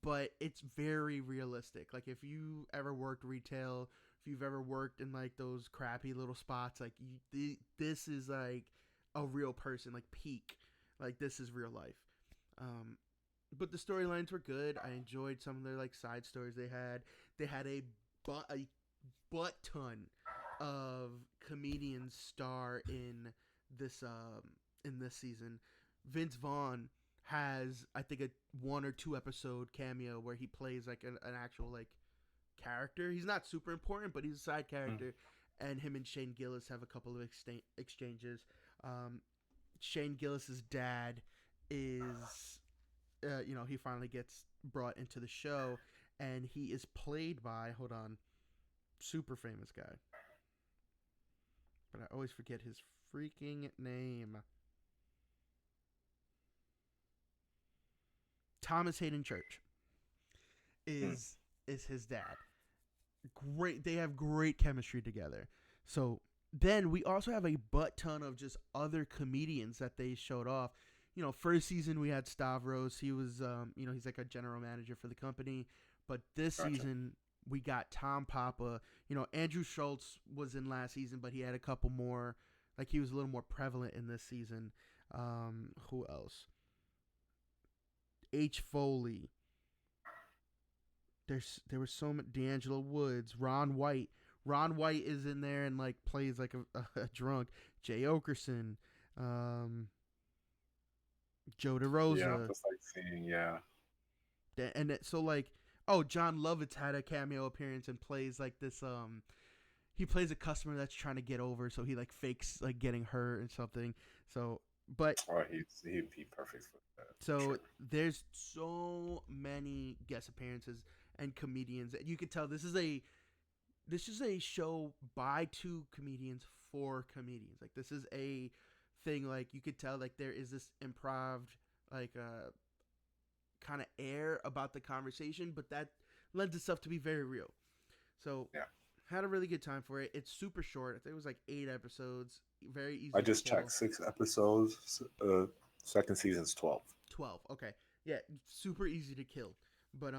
but it's very realistic. Like if you ever worked retail, if you've ever worked in like those crappy little spots, like this is like a real person, like peak. Like this is real life. Um, but the storylines were good. I enjoyed some of their like side stories they had. They had a butt ton of comedians star in this season. Vince Vaughn has, I think, a 1 or 2 episode cameo where he plays like an actual like character. He's not super important, but he's a side character. And him and Shane Gillis have a couple of exchanges. Um, Shane Gillis's dad is, you know, he finally gets brought into the show, and he is played by, hold on, super famous guy, but I always forget his freaking name. Thomas Hayden Church is his dad. Great, they have great chemistry together. So then we also have a butt ton of just other comedians that they showed off. You know, first season we had Stavros. He was, you know, he's like a general manager for the company. But this season we got Tom Papa. You know, Andrew Schultz was in last season, but he had a couple more. Like he was a little more prevalent in this season. Who else? H. Foley. There was so much. D'Angelo Woods, Ron White. Ron White is in there and like plays like a drunk. Jay Okerson, Joe DeRosa. Yeah, just like seeing, yeah. And so like, John Lovitz had a cameo appearance and plays like this. He plays a customer that's trying to get over, so he like fakes like getting hurt and something. So, but he'd be perfect for that. so sure. There's so many guest appearances and comedians. You can tell this is a show by 2 comedians for comedians. Like this is a thing. Like you could tell like there is this improv like kind of air about the conversation, but that lends itself to be very real. So yeah, had a really good time for it. It's super short. I think it was like 8 episodes. Very easy. I just checked 6 episodes. Second season's 12. 12. Okay. Yeah, super easy to kill. But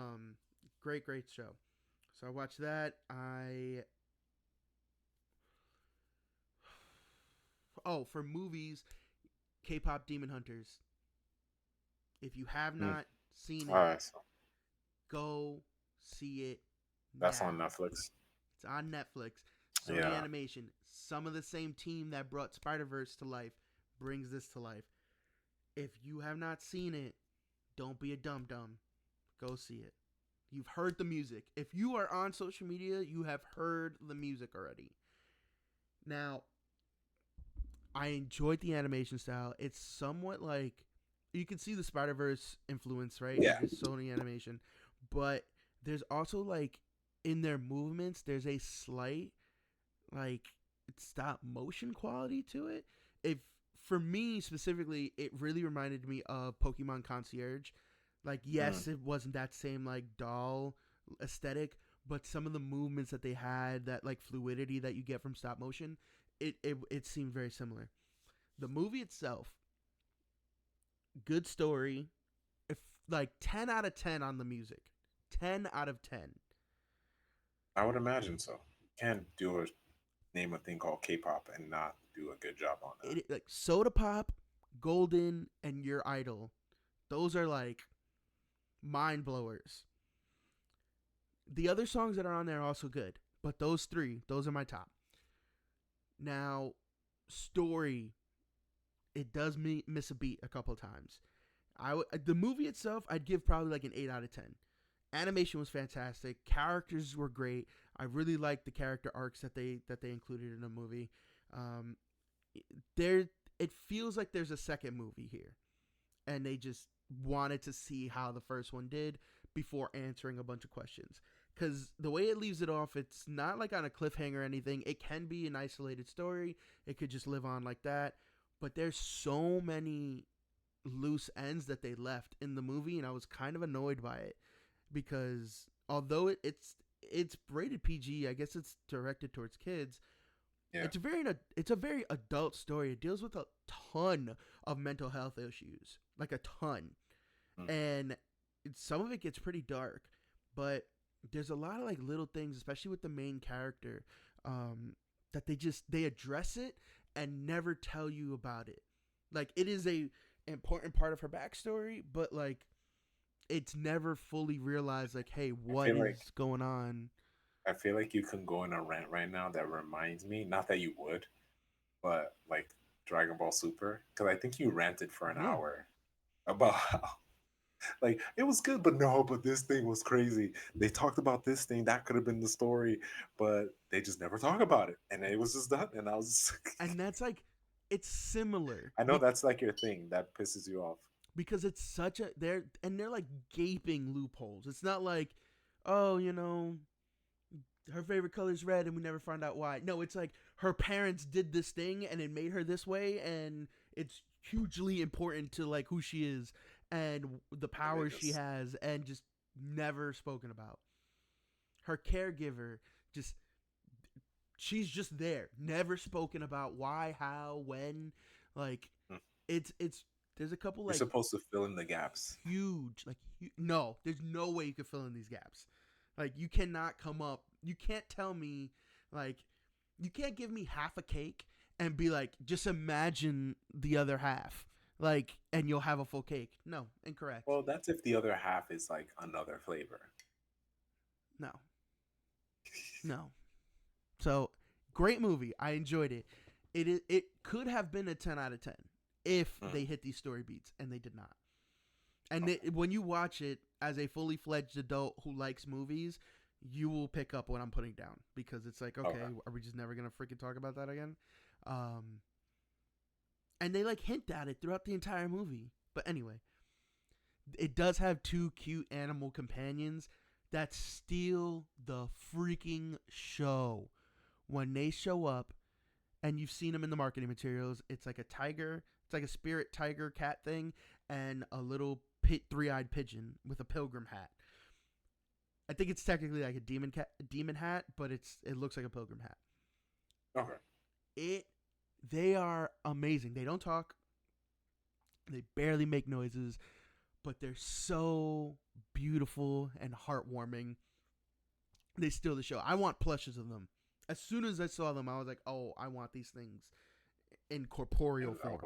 great show. So I watched that. For movies, K-pop Demon Hunters. If you have not seen it, go see it. That's on Netflix. It's on Netflix. Sony Animation. Some of the same team that brought Spider-Verse to life brings this to life. If you have not seen it, don't be a dum-dum. Go see it. You've heard the music. If you are on social media, you have heard the music already. Now, I enjoyed the animation style. It's somewhat like, you can see the Spider-Verse influence, right? Yeah. It's Sony Animation. But there's also like, in their movements, there's a slight like stop motion quality to it. For me specifically, it really reminded me of Pokemon Concierge. Like, yes, it wasn't that same like doll aesthetic, but some of the movements that they had, that like fluidity that you get from stop motion, it seemed very similar. The movie itself, good story, if like 10 out of 10 on the music, 10 out of 10. I would imagine so. Can't name a thing called K-pop and not do a good job on that. Like Soda Pop, Golden, and Your Idol, those are like mind blowers. The other songs that are on there are also good, but those 3, those are my top. Now, story, it does miss a beat a couple times. The movie itself, I'd give probably like an 8 out of 10. Animation was fantastic. Characters were great. I really liked the character arcs that they included in the movie. Um, there, it feels like there's a second movie here, and they just wanted to see how the first one did before answering a bunch of questions. Because the way it leaves it off, it's not like on a cliffhanger or anything. It can be an isolated story. It could just live on like that. But there's so many loose ends that they left in the movie, and I was kind of annoyed by it because although it's rated PG, I guess it's directed towards kids. Yeah. It's a very adult story. It deals with a ton of mental health issues, like a ton, and some of it gets pretty dark. But there's a lot of like little things, especially with the main character, that they address it and never tell you about it. Like it is a important part of her backstory, but like it's never fully realized. Like, hey, what is going on? I feel like you can go in a rant right now that reminds me, not that you would, but like Dragon Ball Super, because I think you ranted for an hour about how like it was good, but no, but this thing was crazy. They talked about this thing that could have been the story, but they just never talk about it, and it was just done. And I was, and that's like, it's similar. I know that's like your thing that pisses you off because it's such a they're like gaping loopholes. It's not like, oh, you know, her favorite color is red and we never find out why. No, it's like her parents did this thing and it made her this way, and it's hugely important to like who she is and the powers she has, and just never spoken about. Her caregiver, just she's just there, never spoken about why, how, when. Like it's there's a couple like you're supposed to fill in the gaps. Huge, like no, there's no way you could fill in these gaps. Like you cannot come up. You can't tell me like you can't give me half a cake and be like, just imagine the other half, like, and you'll have a full cake. No, incorrect. Well, that's if the other half is like another flavor. No. No. So great movie. I enjoyed it. It could have been a 10 out of 10 if they hit these story beats, and they did not. And when you watch it as a fully fledged adult who likes movies, you will pick up what I'm putting down, because it's like, okay, are we just never gonna freaking talk about that again? And they like hint at it throughout the entire movie. But anyway, it does have two cute animal companions that steal the freaking show. When they show up, and you've seen them in the marketing materials, it's like a tiger, it's like a spirit tiger cat thing, and a little three-eyed pigeon with a pilgrim hat. I think it's technically like a demon hat, but it looks like a pilgrim hat. Okay. They are amazing. They don't talk. They barely make noises, but they're so beautiful and heartwarming. They steal the show. I want plushes of them. As soon as I saw them, I was like, oh, I want these things in corporeal form.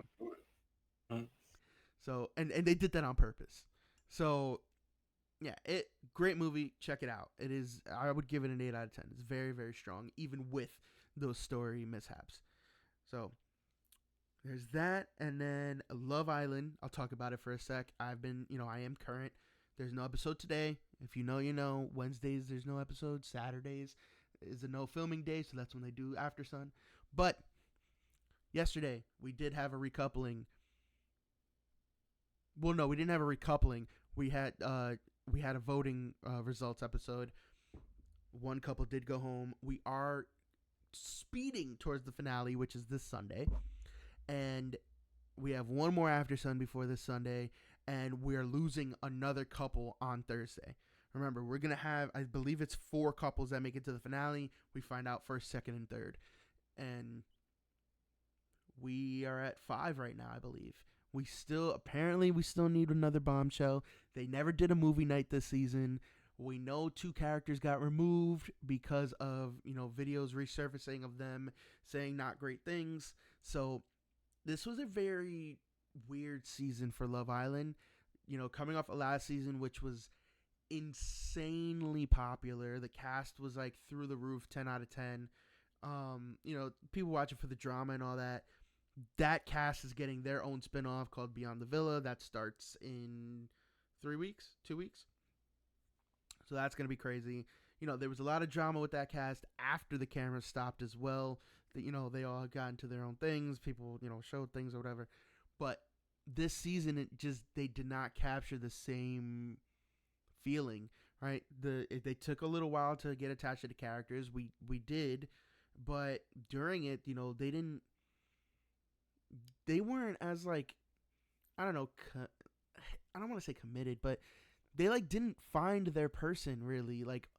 So, and they did that on purpose. So, yeah, great movie. Check it out. It is, I would give it an 8 out of 10. It's very, very strong, even with those story mishaps. So, there's that. And then Love Island. I'll talk about it for a sec. I am current. There's no episode today. If you know, you know. Wednesdays, there's no episode. Saturdays is a no filming day, so that's when they do After Sun. But yesterday, we did have a recoupling. Well, no, we didn't have a recoupling. We had a voting results episode. One couple did go home. We are speeding towards the finale, which is this Sunday. And we have one more After Sun before this Sunday, and we're losing another couple on Thursday. Remember, we're going to have, I believe it's 4 couples that make it to the finale. We find out first, second, and third. And we are at 5 right now, I believe. We still need another bombshell. They never did a movie night this season. We know 2 characters got removed because of, videos resurfacing of them saying not great things. So this was a very weird season for Love Island. Coming off of last season, which was insanely popular. The cast was like through the roof, 10 out of 10. People watch it for the drama and all that. That cast is getting their own spinoff called Beyond the Villa. That starts in 2 weeks. So that's going to be crazy. There was a lot of drama with that cast after the camera stopped as well. They all got into their own things. People, showed things or whatever. But this season, they did not capture the same feeling, right? They took a little while to get attached to the characters. We did, but during it, they weren't as like, I don't know, I don't want to say committed, but they like didn't find their person really. Like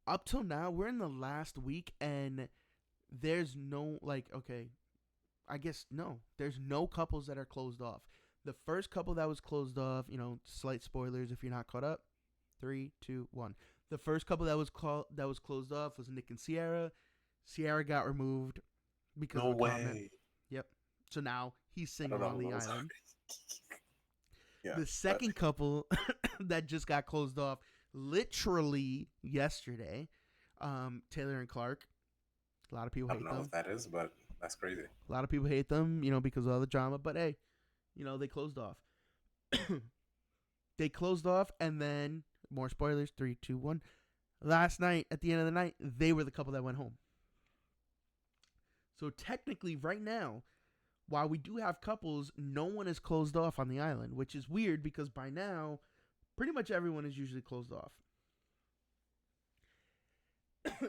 up till now, we're in the last week and there's no like, okay, I guess no. There's no couples that are closed off. The first couple that was closed off, slight spoilers if you're not caught up. 3, 2, 1. The first couple that was closed off was Nick and Sierra. Sierra got removed because No of a comment. way. Yep. So now he's I don't single know on who the those are. island. Yeah. The second couple that just got closed off literally yesterday, Taylor and Clark. A lot of people I hate don't know them. what that is, but that's crazy. A lot of people hate them, because of all the drama. But hey, they closed off. They closed off, and then more spoilers. 3, 2, 1. Last night, at the end of the night, they were the couple that went home. So technically, right now, while we do have couples, no one is closed off on the island, which is weird because by now, pretty much everyone is usually closed off.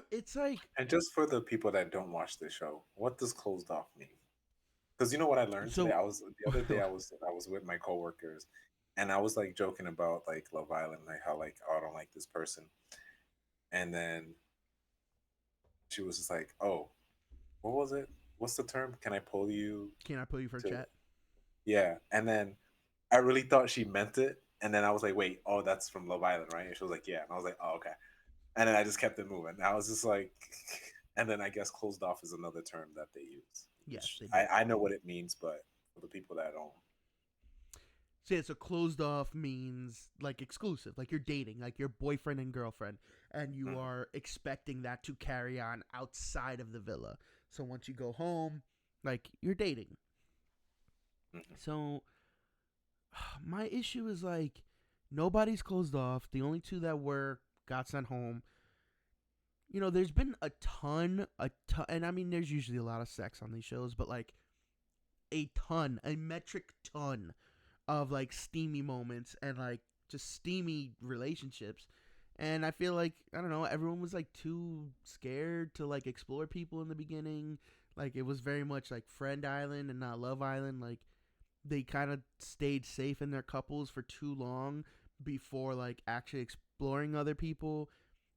It's like, And just for the people that don't watch the show, what does closed off mean? Because you know what I learned today? so. The other day I was with my coworkers, and I was like joking about like Love Island, like how like, oh, I don't like this person, and then she was just like, oh, what was it? What's the term? Can I pull you Can I put you for a to? chat? Yeah, and then I really thought she meant it, and then I was like, wait, oh, that's from Love Island, right? And she was like, yeah, and I was like, oh, okay, and then I just kept it moving. I was just like, and then I guess closed off is another term that they use. Yes, they do. I know what it means, but for the people that don't. So yeah, so closed off means like exclusive, like you're dating, like your boyfriend and girlfriend, and you are expecting that to carry on outside of the villa. So once you go home, like you're dating. So my issue is like nobody's closed off. The only two that were got sent home. There's been a ton, and I mean, there's usually a lot of sex on these shows, but like a metric ton of like steamy moments and like just steamy relationships. And I feel like, I don't know, everyone was like too scared to like explore people in the beginning. Like it was very much like Friend Island and not Love Island. Like they kind of stayed safe in their couples for too long before like actually exploring other people.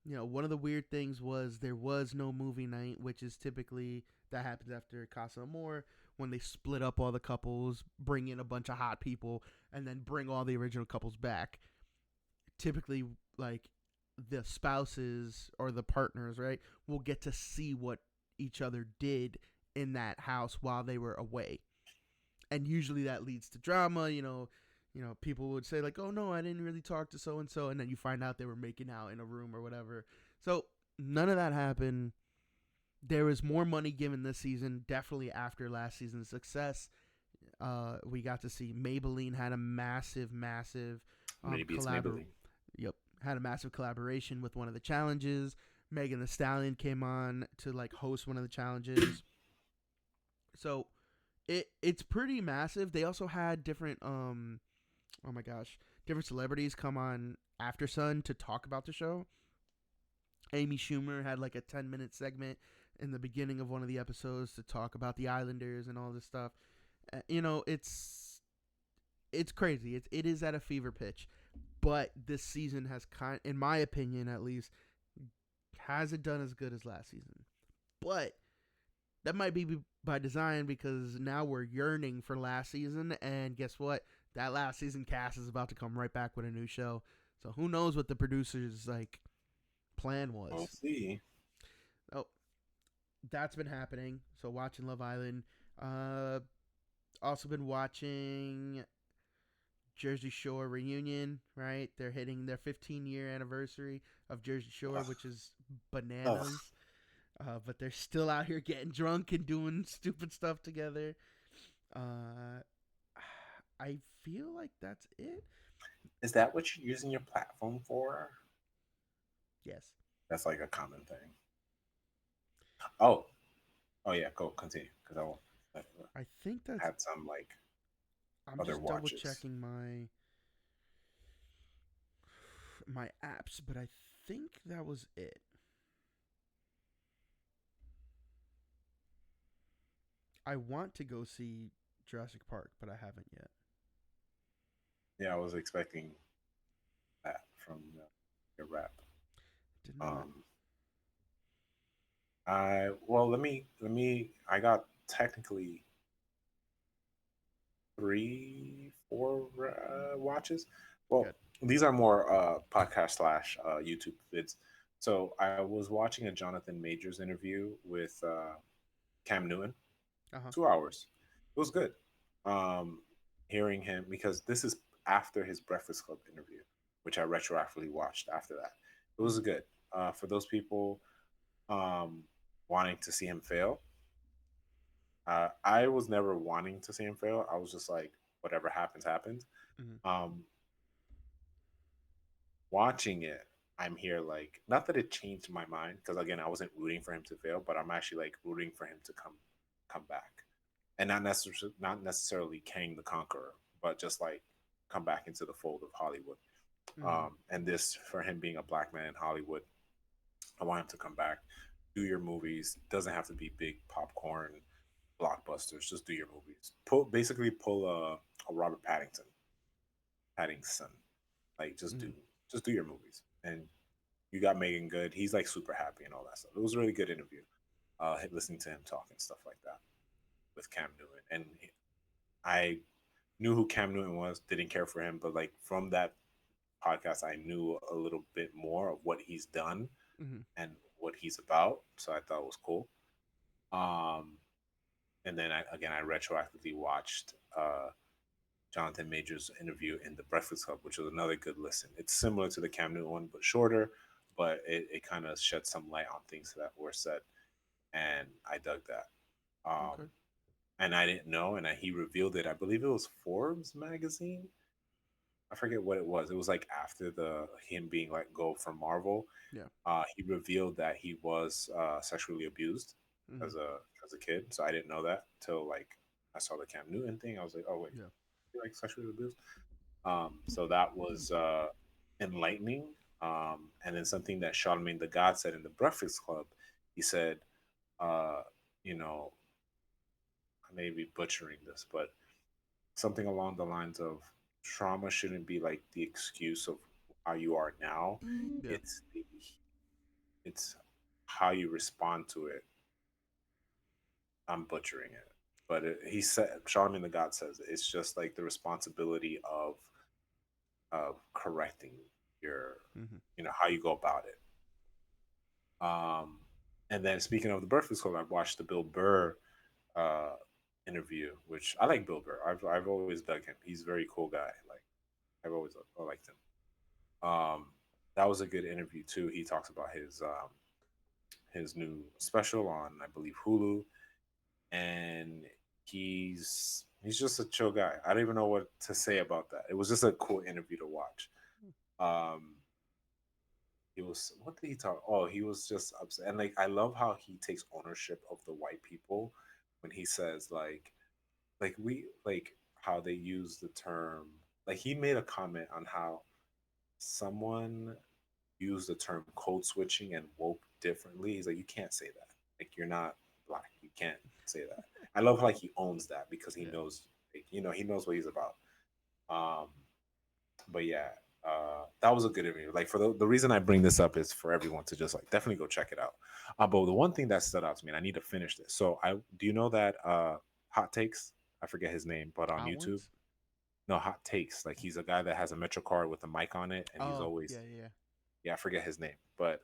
One of the weird things was there was no movie night, which is typically that happens after Casa Amor when they split up all the couples, bring in a bunch of hot people, and then bring all the original couples back. Typically, like the spouses or the partners, right, will get to see what each other did in that house while they were away. And usually that leads to drama, people would say like, "Oh no, I didn't really talk to so and so," and then you find out they were making out in a room or whatever. So none of that happened. There was more money given this season, definitely after last season's success. We got to see Maybelline had a massive Maybe it's Maybelline. Yep, had a massive collaboration with one of the challenges. Megan Thee Stallion came on to like host one of the challenges. So it's pretty massive. They also had different oh my gosh, different celebrities come on After Sun to talk about the show. Amy Schumer had like a 10-minute segment in the beginning of one of the episodes to talk about the Islanders and all this stuff. It's crazy. It is at a fever pitch, but this season has in my opinion at least, hasn't done as good as last season. But that might be by design because now we're yearning for last season, and guess what? That last season cast is about to come right back with a new show. So who knows what the producers like plan was. We'll see. Oh, that's been happening. So watching Love Island. Also been watching Jersey Shore reunion, right? They're hitting their 15-year anniversary of Jersey Shore, which is bananas. But they're still out here getting drunk and doing stupid stuff together. I feel like that's it. Is that what you're using your platform for? Yes. That's like a common thing. Oh, Oh yeah, go continue because I I think that's. had some like I'm other just double watches. checking my apps, but I think that was it. I want to go see Jurassic Park, but I haven't yet. Yeah, I was expecting that from your rap. Did not. Um, I well, let me. I got technically three, four watches. Well, Good. these are more podcast slash YouTube vids. So I was watching a Jonathan Majors interview with Cam Newton, Uh huh. 2 hours. It was good. Um, Hearing him because this is after his Breakfast Club interview, which I retroactively watched after that. It was Mm-hmm. good. For those people um, wanting to see him fail, I was never wanting to see him fail. I was just like, whatever happens, happens. Mm-hmm. Um, Watching it, I'm here like, not that it changed my mind because again, I wasn't rooting for him to fail, but I'm actually like rooting for him to come back, and not necessarily Kang the Conqueror, but just like come back into the fold of Hollywood. Mm-hmm. And this for him being a black man in Hollywood, I want him to come back, do your movies. Doesn't have to be big popcorn blockbusters. Just do your movies. Pull a Robert Pattinson. Like Mm-hmm. just do your movies. And you got Megan Good. He's like super happy and all that stuff. It was a really good interview. Listening to him talk and stuff like that with Cam Newton, and I knew who Cam Newton was. Didn't care for him, but like from that podcast, I knew a little bit more of what he's done Mm-hmm. and what he's about. So I thought it was cool. Um, and then I retroactively watched Jonathan Majors interview in the Breakfast Club, which was another good listen. It's similar to the Cam Newton one, but shorter. But it kind of shed some light on things that were said, and I dug that. Okay. And I didn't know, and he revealed it. I believe it was Forbes magazine. I forget what it was. It was like after the him being let go from Marvel. Yeah. He revealed that he was sexually abused Mm-hmm. as a kid. So I didn't know that till like I saw the Cam Newton thing. I was like, oh wait, Yeah. you like sexually abused? So that was enlightening. And then something that Charlemagne the God said in the Breakfast Club, he said, uh, you know, I may be butchering this, but something along the lines of trauma shouldn't be like the excuse of how you are now. Yeah. It's it's how you respond to it. I'm butchering it, but he said Charlemagne the God says it's just like the responsibility of correcting your, Mm-hmm. how you go about it. Um, and then speaking of the Breakfast Club, I've watched the Bill Burr uh, interview, which I like Bill Burr. I've always dug him. He's a very cool guy. Like I've always liked him. That was a good interview too. He talks about his new special on I believe Hulu, and he's just a chill guy. I don't even know what to say about that. It was just a cool interview to watch. Um, he was what did he talk? Oh, he was just upset, and like I love how he takes ownership of the white people when he says like we like how they use the term. Like he made a comment on how someone used the term code switching and woke differently. He's like, you can't say that. Like you're not black. You can't say that. I love like he owns that because he Yeah. knows, like, he knows what he's about. Um, but yeah, that was a good interview. Like for the reason I bring this up is for everyone to just like definitely go check it out. But the one thing that stood out to me, and I need to finish this. So I do you know that Hot Takes? I forget his name, but on Hot YouTube, ones. no Hot Takes. Like he's a guy that has a Metro card with a mic on it, and he's Oh always yeah, yeah, yeah, I forget his name, but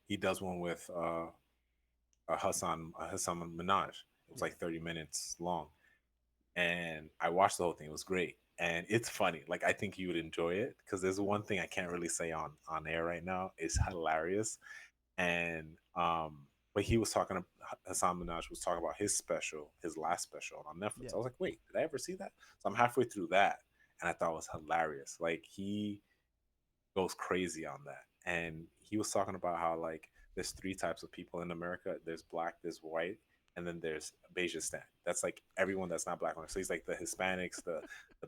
he does one with Hassan Minaj. It was yeah. like 30 minutes long, and I watched the whole thing. It was great, and it's funny. Like I think you would enjoy it because there's one thing I can't really say on air right now. It's hilarious, and but he was talking. Hassan Minaj was talking about his special, his last special on Netflix. Yeah. I was like, wait, did I ever see that? So I'm halfway through that, and I thought it was hilarious. Like he goes crazy on that. And he was talking about how like there's three types of people in America. There's black, there's white, and then there's Bajistan. That's like everyone that's not black. So he's like the Hispanics, the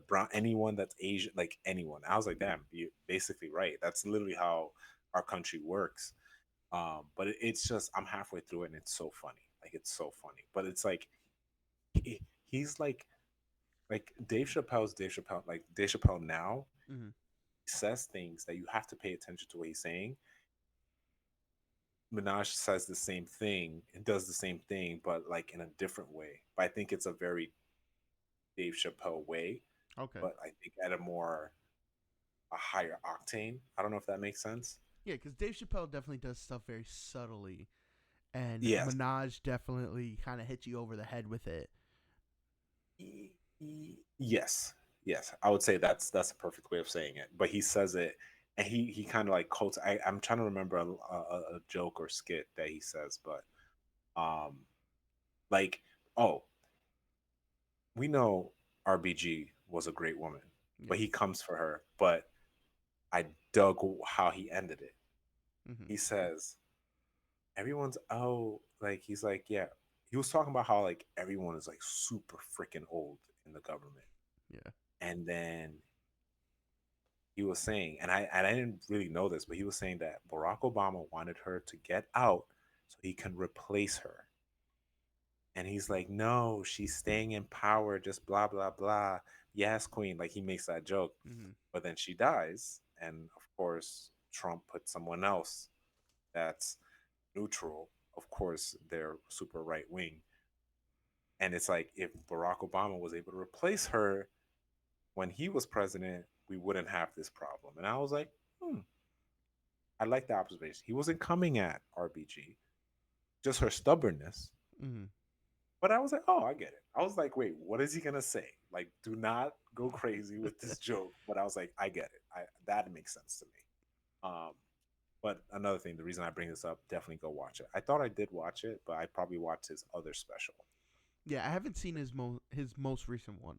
brown, anyone that's Asian, like anyone. I was like, damn, you're basically right. That's literally how our country works. But it's just I'm halfway through it and it's so funny. Like it's so funny. But it's like he's like Dave Chappelle, like Dave Chappelle now Mm-hmm. says things that you have to pay attention to what he's saying. Minaj says the same thing and does the same thing, but like in a different way. But I think it's a very Dave Chappelle way, Okay. but I think at a higher octane. I don't know if that makes sense. Yeah, because Dave Chappelle definitely does stuff very subtly, and Yes. Minaj definitely kind of hits you over the head with it. Yes. Yes. I would say that's a perfect way of saying it. But he says it and he kind of like quotes I'm trying to remember a joke or skit that he says, but um like oh, we know RBG was a great woman, but Yes. he comes for her. But I dug how he ended it. Mm-hmm. He says, everyone's oh, like he's like, yeah. He was talking about how like everyone is like super freaking old in the government. Yeah. And then he was saying, and I didn't really know this, but he was saying that Barack Obama wanted her to get out so he can replace her. And he's like, no, she's staying in power, just blah blah blah. Yes, queen. Like he makes that joke, Mm-hmm. but then she dies, and of course Trump put someone else that's neutral. Of course, they're super right wing, and it's like if Barack Obama was able to replace her when he was president, we wouldn't have this problem. And I was like, I like the observation. He wasn't coming at RBG, just her stubbornness. Mm-hmm. But I was like, oh, I get it. I was like, wait, what is he gonna say? Like, do not go crazy with this joke. But I was like, I get it. I that makes sense to me. Um, but another thing, the reason I bring this up, definitely go watch it. I thought I did watch it, but I probably watched his other special, Yeah, I haven't seen his most recent one.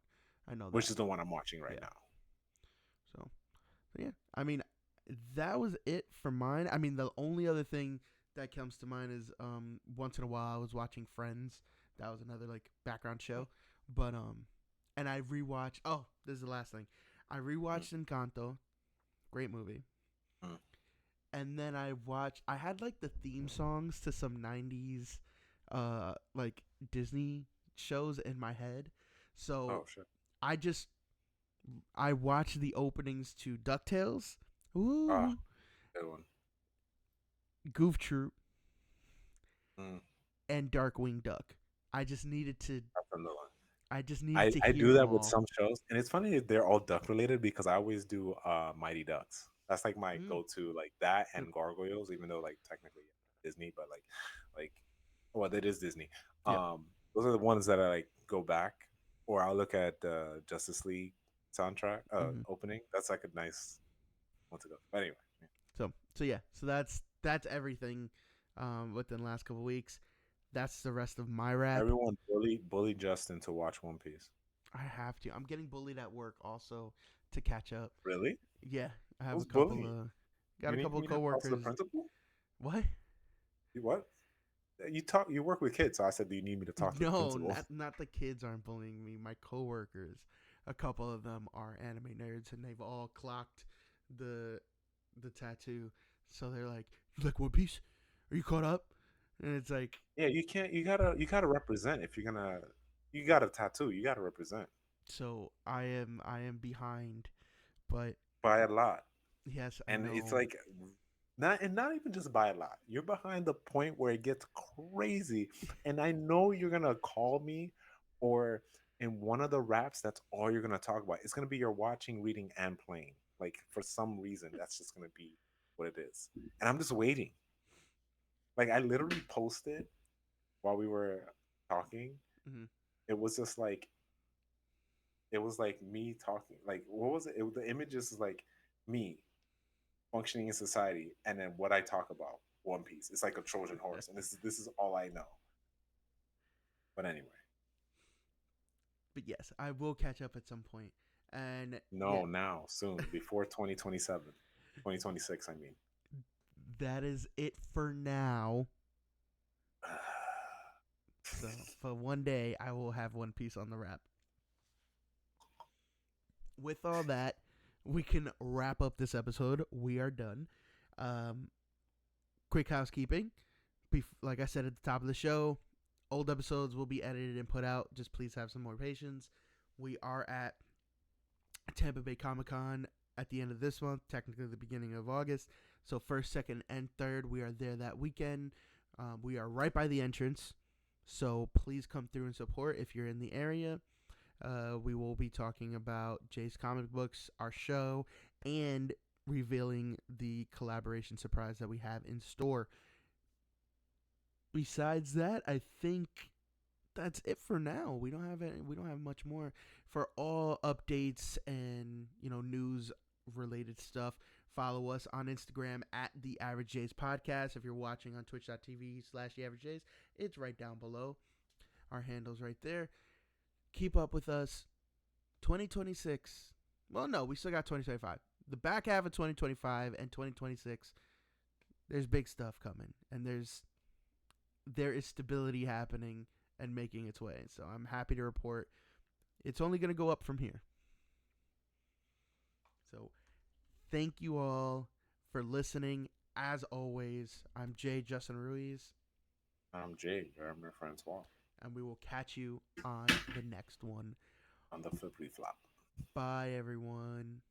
I know which that. is the one I'm watching right Yeah. now. So, yeah. I mean, that was it for mine. I mean, the only other thing that comes to mind is once in a while I was watching Friends. That was another like background show. But and I rewatch. Oh, this is the last thing. I Mm, rewatched Encanto. Great movie. mm. And then I watched. I had like the theme songs to some '90s, like Disney shows in my head. So Oh shit. I just I watched the openings to Ducktales, Ah, Ooh, good one. Goof Troop, Mm, and Darkwing Duck. I just needed to. that's another one. I just needed to I hear do them that with all. some shows, and it's funny that they're all duck related because I always do Mighty Ducks. That's like my Mm. go to, like that Yep. and Gargoyles, even though like technically Disney, but like well, that is Disney. Yep. Those are the ones that I like go back, or I'll look at the Justice League soundtrack Mm-hmm. opening. That's like a nice one to go. But anyway, yeah. So yeah. So that's everything. Within the last couple weeks. That's the rest of my wrap. Everyone bully Justin to watch One Piece. I have to. I'm getting bullied at work also to catch up. Really? Yeah, I have Who's a couple bullying? got You a need couple of me to talk to the coworkers. principal? What? You what? You work with kids, so I said, do you need me to talk to the No, principal? not the kids aren't bullying me. My coworkers, a couple of them are anime nerds, and they've all clocked the the tattoo. So they're like, "You like One Piece? Are you caught up?" And it's like, Yeah, you can't. You gotta represent if you're gonna. You got a tattoo. You gotta represent so I am behind, but by a lot, yes, I and it's know. like not even just by a lot. You're behind the point where it gets crazy, and I know you're gonna call me, or in one of the raps, that's all you're gonna talk about. It's gonna be your watching, reading, and playing. Like for some reason, that's just gonna be what it is, and I'm just waiting. Like I literally posted while we were talking. Mm-hmm. It was just like it was like me talking. Like what was it? The images is like me functioning in society, and then what I talk about. One Piece. It's like a Trojan horse, and this is all I know. But anyway, But yes, I will catch up at some point. And yeah, no, now soon before 2027, 2026. I mean, that is it for now. So for one day, I will have One Piece on the wrap. With all that, we can wrap up this episode. We are done. Um, quick housekeeping. Like I said at the top of the show, old episodes will be edited and put out. Just please have some more patience. We are at Tampa Bay Comic-Con at the end of this month, technically the beginning of August. So 1st, 2nd, and 3rd, we are there that weekend. We are right by the entrance, so please come through and support if you're in the area. We will be talking about Jay's comic books, our show, and revealing the collaboration surprise that we have in store. Besides that, I think that's it for now. We don't have much more. For all updates and news related stuff, follow us on Instagram at The Average Jays Podcast. If you're watching on twitch.tv/The Average Jays, it's right down below. Our handle's right there. Keep up with us. 2026. Well, no, we still got 2025. The back half of 2025 and 2026, there's big stuff coming. And there is stability happening and making its way. So I'm happy to report it's only going to go up from here. So thank you all for listening. As always, I'm Jay Justin Ruiz. I'm Jay, Jeremy Francois. And we will catch you on the next one. On the flippity flop. Bye, everyone.